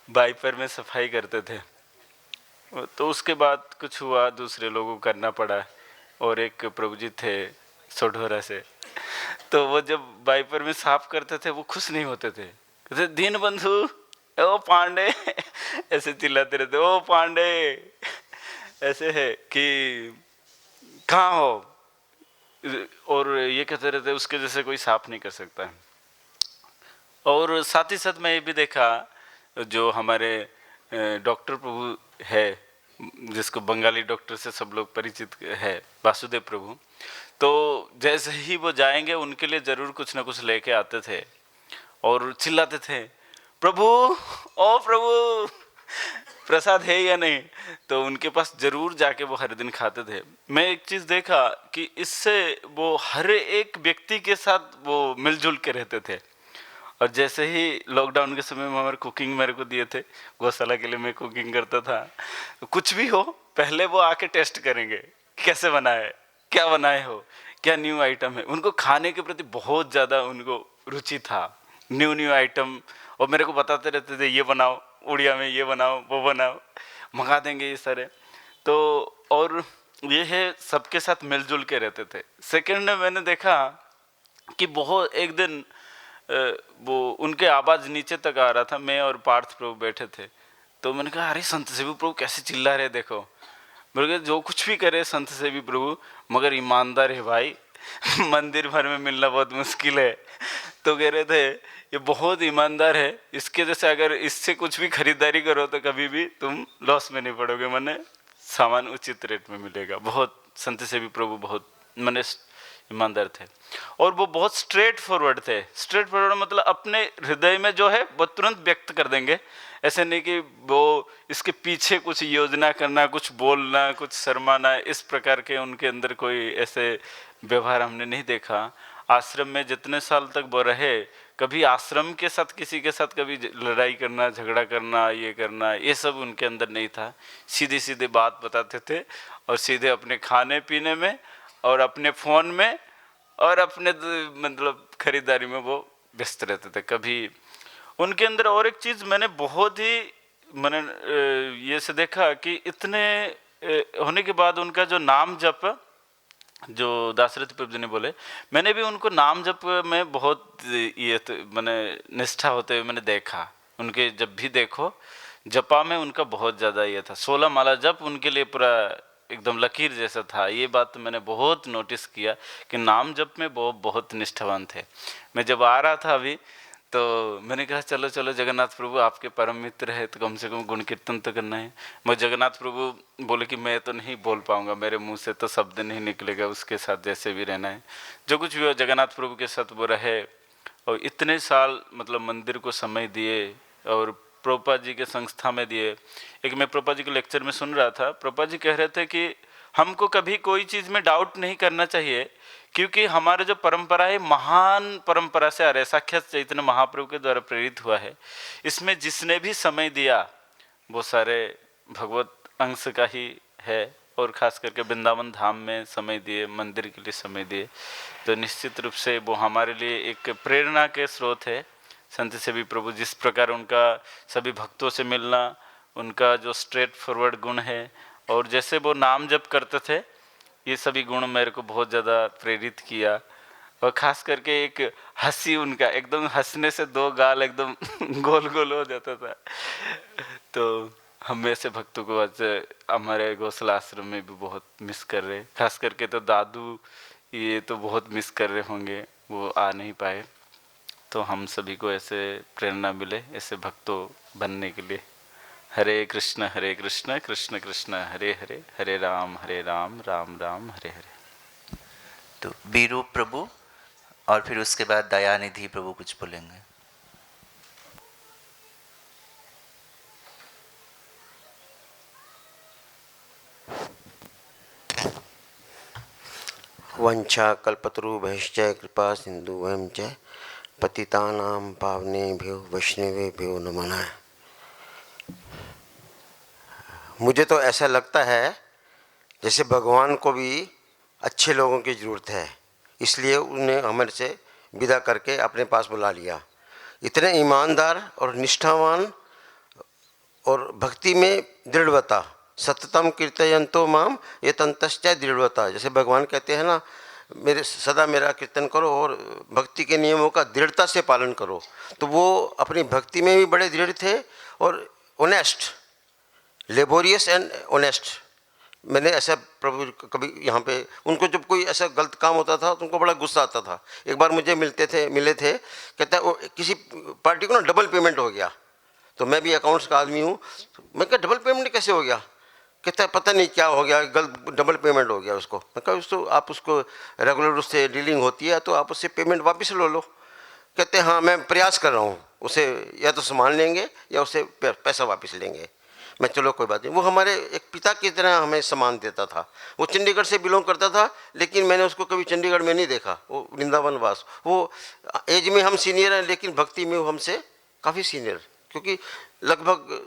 वाइपर में सफाई करते थे, तो उसके बाद कुछ हुआ, दूसरे लोगों को करना पड़ा, और एक प्रभु जी थे सोढोरा से, तो वो जब वाइपर में साफ करते थे वो खुश नहीं होते थे, कहते दीनबंधु ओ पांडे ऐसे चिल्लाते रहते, ओ पांडे ऐसे है कि कहाँ हो, और ये कहते रहते उसके जैसे कोई साफ नहीं कर सकता है। और साथ ही साथ मैं ये भी देखा, जो हमारे डॉक्टर प्रभु है जिसको बंगाली डॉक्टर से सब लोग परिचित है, वासुदेव प्रभु, तो जैसे ही वो जाएंगे उनके लिए ज़रूर कुछ ना कुछ लेके आते थे और चिल्लाते थे, प्रभु ओ प्रभु प्रसाद है या नहीं, तो उनके पास जरूर जाके वो हर दिन खाते थे। मैं एक चीज़ देखा कि इससे वो हर एक व्यक्ति के साथ वो मिलजुल के रहते थे। और जैसे ही लॉकडाउन के समय में हमारे कुकिंग मेरे को दिए थे, गौशाला के लिए मैं कुकिंग करता था, तो कुछ भी हो पहले वो आके टेस्ट करेंगे कैसे बनाए, क्या बनाए हो, क्या न्यू आइटम है। उनको खाने के प्रति बहुत ज़्यादा उनको रुचि था, न्यू आइटम, और मेरे को बताते रहते थे ये बनाओ, उड़िया में ये बनाओ, वो बनाओ, मंगा देंगे ये सारे। तो और ये है सबके साथ मिलजुल के रहते थे। सेकेंड में मैंने देखा कि बहुत एक दिन वो उनके आवाज़ नीचे तक आ रहा था, मैं और पार्थ प्रभु बैठे थे, तो मैंने कहा अरे संत सेवी प्रभु कैसे चिल्ला रहे देखो। मेरे को जो कुछ भी करे संत सेवी प्रभु मगर ईमानदार है भाई मंदिर भर में मिलना बहुत मुश्किल है। तो कह रहे थे ये बहुत ईमानदार है, इसके जैसे अगर इससे कुछ भी खरीदारी करो तो कभी भी तुम लॉस में नहीं पड़ोगे, मैंने सामान उचित रेट में मिलेगा। बहुत संत सेवी प्रभु बहुत मैंने ईमानदार थे, और वो बहुत स्ट्रेट फॉरवर्ड थे। स्ट्रेट फॉरवर्ड मतलब अपने हृदय में जो है वो तुरंत व्यक्त कर देंगे, ऐसे नहीं कि वो इसके पीछे कुछ योजना करना, कुछ बोलना, कुछ शर्माना, इस प्रकार के उनके अंदर कोई ऐसे व्यवहार हमने नहीं देखा। आश्रम में जितने साल तक वो रहे, कभी आश्रम के साथ किसी के साथ कभी लड़ाई करना, झगड़ा करना, ये करना, ये सब उनके अंदर नहीं था। सीधी सीधी बात बताते थे और सीधे अपने खाने पीने में और अपने फ़ोन में और अपने मतलब खरीदारी में वो व्यस्त रहते थे। कभी उनके अंदर और एक चीज़ मैंने बहुत ही मैंने ये से देखा कि इतने होने के बाद उनका जो नाम जप, जो दासरथी प्रभु जी ने बोले, मैंने भी उनको नाम जप में बहुत ये मैंने निष्ठा होते हुए मैंने देखा। उनके जब भी देखो जपा में उनका बहुत ज़्यादा ये था, 16 माला जप उनके लिए पूरा एकदम लकीर जैसा था। ये बात तो मैंने बहुत नोटिस किया कि नाम जप में वो बहुत निष्ठावान थे। मैं जब आ रहा था अभी तो मैंने कहा चलो चलो जगन्नाथ प्रभु आपके परम मित्र है तो कम से कम गुण कीर्तन तो करना है। मैं जगन्नाथ प्रभु बोले कि मैं तो नहीं बोल पाऊंगा, मेरे मुंह से तो शब्द नहीं निकलेगा, उसके साथ जैसे भी रहना है। जो कुछ भी हो जगन्नाथ प्रभु के साथ वो रहे और इतने साल मतलब मंदिर को समय दिए और प्रभुपाद जी के संस्था में दिए। एक मैं प्रभुपाद जी के लेक्चर में सुन रहा था, प्रभुपाद जी कह रहे थे कि हमको कभी कोई चीज़ में डाउट नहीं करना चाहिए क्योंकि हमारे जो परंपरा है महान परंपरा से आ रहा है, साक्षात चैतन्य महाप्रभु के द्वारा प्रेरित हुआ है। इसमें जिसने भी समय दिया वो सारे भगवत अंश का ही है और ख़ास करके वृंदावन धाम में समय दिए, मंदिर के लिए समय दिए, तो निश्चित रूप से वो हमारे लिए एक प्रेरणा के स्रोत है। संत सेवी प्रभु जिस प्रकार उनका सभी भक्तों से मिलना, उनका जो स्ट्रेट फॉरवर्ड गुण है और जैसे वो नाम जप करते थे, ये सभी गुण मेरे को बहुत ज़्यादा प्रेरित किया। और ख़ास करके एक हंसी उनका, एकदम हंसने से दो गाल एकदम गोल गोल हो जाता था। तो हम ऐसे भक्तों को आज हमारे गौसला आश्रम में भी बहुत मिस कर रहे, खास करके तो दादू ये तो बहुत मिस कर रहे होंगे, वो आ नहीं पाए। तो हम सभी को ऐसे प्रेरणा मिले ऐसे भक्तों बनने के लिए। हरे कृष्ण कृष्ण कृष्ण हरे हरे, हरे राम राम राम हरे हरे। तो बीरू प्रभु और फिर उसके बाद दयानिधि प्रभु कुछ बोलेंगे। वंशा कल्पतरुभ्यश्च कृपा सिन्धुभ्यं च पतितानां पावनेभ्यो वैष्णवेभ्यो नमो नमः। मुझे तो ऐसा लगता है जैसे भगवान को भी अच्छे लोगों की ज़रूरत है, इसलिए उन्हें हमारे से विदा करके अपने पास बुला लिया। इतने ईमानदार और निष्ठावान और भक्ति में दृढ़वता, सततम कीर्तयन्तो माम ये तंतश्च दृढ़वता। जैसे भगवान कहते हैं ना, मेरे सदा मेरा कीर्तन करो और भक्ति के नियमों का दृढ़ता से पालन करो। तो वो अपनी भक्ति में भी बड़े दृढ़ थे और ऑनेस्ट, लेबोरियस एंड ऑनेस्ट। मैंने ऐसा प्रभु कभी यहाँ पे उनको जब कोई ऐसा गलत काम होता था तो उनको बड़ा गुस्सा आता था। एक बार मुझे मिले थे, कहता है किसी पार्टी को ना डबल पेमेंट हो गया, तो मैं भी अकाउंट्स का आदमी हूँ। मैं कहा डबल पेमेंट कैसे हो गया? कहता है पता नहीं क्या हो गया, गलत डबल पेमेंट हो गया उसको। मैं कहा उसको आप उसको रेगुलर उससे डीलिंग होती है तो आप उससे पेमेंट वापस ले लो। कहते हैं हाँ मैं प्रयास कर रहा हूँ, उसे या तो सामान लेंगे या उसे पैसा वापस लेंगे। मैं चलो कोई बात नहीं। वो हमारे एक पिता की तरह हमें सामान देता था। वो चंडीगढ़ से बिलोंग करता था, लेकिन मैंने उसको कभी चंडीगढ़ में नहीं देखा। वो वृंदावन वास, वो एज में हम सीनियर हैं लेकिन भक्ति में वो हमसे काफ़ी सीनियर, क्योंकि लगभग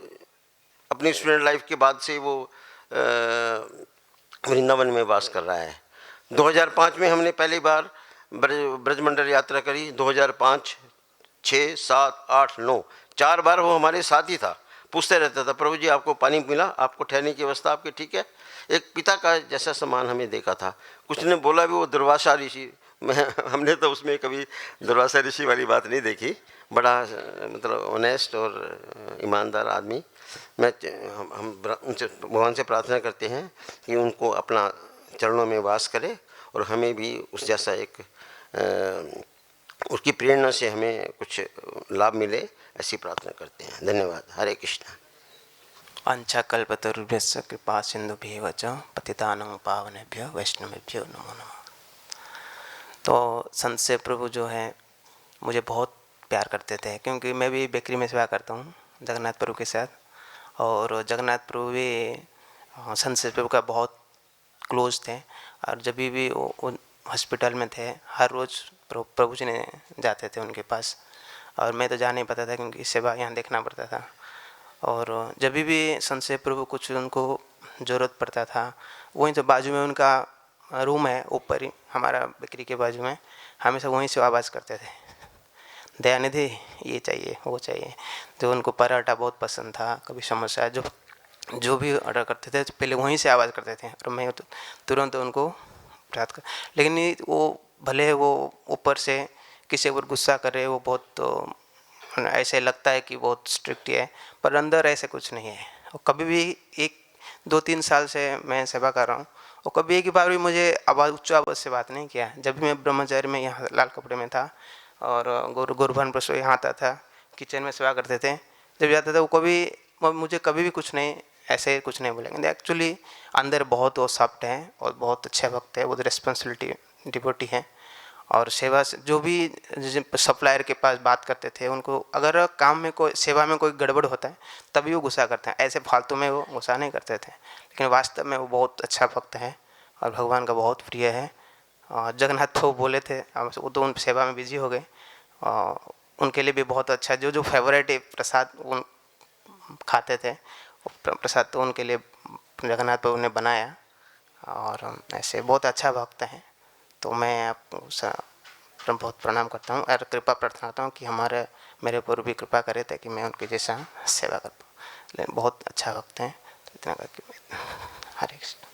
अपनी स्टूडेंट लाइफ के बाद से वो वृंदावन में वास कर रहा है। 2005 में हमने पहली बार ब्रजमंडल यात्रा करी। 2005, 6, 7, 8, 9 4 बार वो हमारे साथ ही था। पूछते रहता था प्रभु जी आपको पानी मिला, आपको ठहरने की व्यवस्था आपकी ठीक है। एक पिता का जैसा समान हमें देखा था। कुछ ने बोला भी वो दुर्वासा ऋषि, हमने तो उसमें कभी दुर्वासा ऋषि वाली बात नहीं देखी। बड़ा मतलब ऑनेस्ट और ईमानदार आदमी। हम उनसे भगवान से प्रार्थना करते हैं कि उनको अपना चरणों में वास करे और हमें भी उस जैसा एक उसकी प्रेरणा से हमें कुछ लाभ मिले, ऐसी प्रार्थना करते हैं। धन्यवाद। हरे कृष्ण। वाञ्छाकल्पतरुभ्यश्च कृपा सिन्धुभ्येव च पतितानां पावनेभ्यो वैष्णवेभ्यो नमो नमः। तो संत से प्रभु जो है मुझे बहुत प्यार करते थे, क्योंकि मैं भी बेकरी में सेवा करता हूँ जगन्नाथ प्रभु के साथ। और जगन्नाथ प्रभु भी संत से प्रभु का बहुत क्लोज थे। और जब भी वो हॉस्पिटल में थे, हर रोज़ प्रभु जी ने जाते थे उनके पास। और मैं तो जा नहीं पाता था क्योंकि सेवा यहाँ देखना पड़ता था। और जब भी संत से प्रभु कुछ उनको ज़रूरत पड़ता था, वहीं तो बाजू में उनका रूम है, ऊपर ही हमारा बेकरी के बाजू में, हमेशा वहीं से आवाज़ करते थे, दयानिधि ये चाहिए वो चाहिए। तो उनको पराठा बहुत पसंद था, कभी समोसा, जो भी ऑर्डर करते थे तो पहले वहीं से आवाज़ करते थे और मैं तो तुरंत उनको प्राप्त कर। लेकिन वो भले वो ऊपर से किसी ऊपर गुस्सा करे, वो बहुत तो ऐसे लगता है कि बहुत स्ट्रिक्ट है, पर अंदर ऐसे कुछ नहीं है। और कभी भी 1-2-3 साल से मैं सेवा कर रहा हूँ और कभी एक बार भी मुझे उच्च आवाज़ से बात नहीं किया। जब भी मैं ब्रह्मचारी में यहाँ लाल कपड़े में था और गुरुभान प्रसो यहाँ आता था, किचन में सेवा करते थे, जब जाता था वो कभी मुझे कभी भी कुछ नहीं ऐसे कुछ नहीं बोलेंगे। एक्चुअली अंदर बहुत वो सॉफ्ट है और बहुत अच्छे वक्त है, बहुत रिस्पॉन्सिबिलिटी डिवोटी है। और सेवा से जो भी सप्लायर के पास बात करते थे, उनको अगर काम में कोई सेवा में कोई गड़बड़ होता है तभी वो गुस्सा करते हैं, ऐसे फालतू में वो गुस्सा नहीं करते थे। लेकिन वास्तव में वो बहुत अच्छा भक्त है और भगवान का बहुत प्रिय है। और जगन्नाथ वो बोले थे, वो तो उन सेवा में बिजी हो गए। उनके लिए भी बहुत अच्छा जो फेवरेट प्रसाद उन खाते थे, प्रसाद तो उनके लिए जगन्नाथ प्रभु ने बनाया। और ऐसे बहुत अच्छा भक्त हैं। तो मैं आपको बहुत प्रणाम करता हूँ और कृपा प्रार्थना करता हूँ कि मेरे ऊपर भी कृपा करे ताकि मैं उनके जैसा सेवा कर पाऊँ। लेकिन बहुत अच्छा भक्त हैं। तो इतना करके हरे कृष्ण।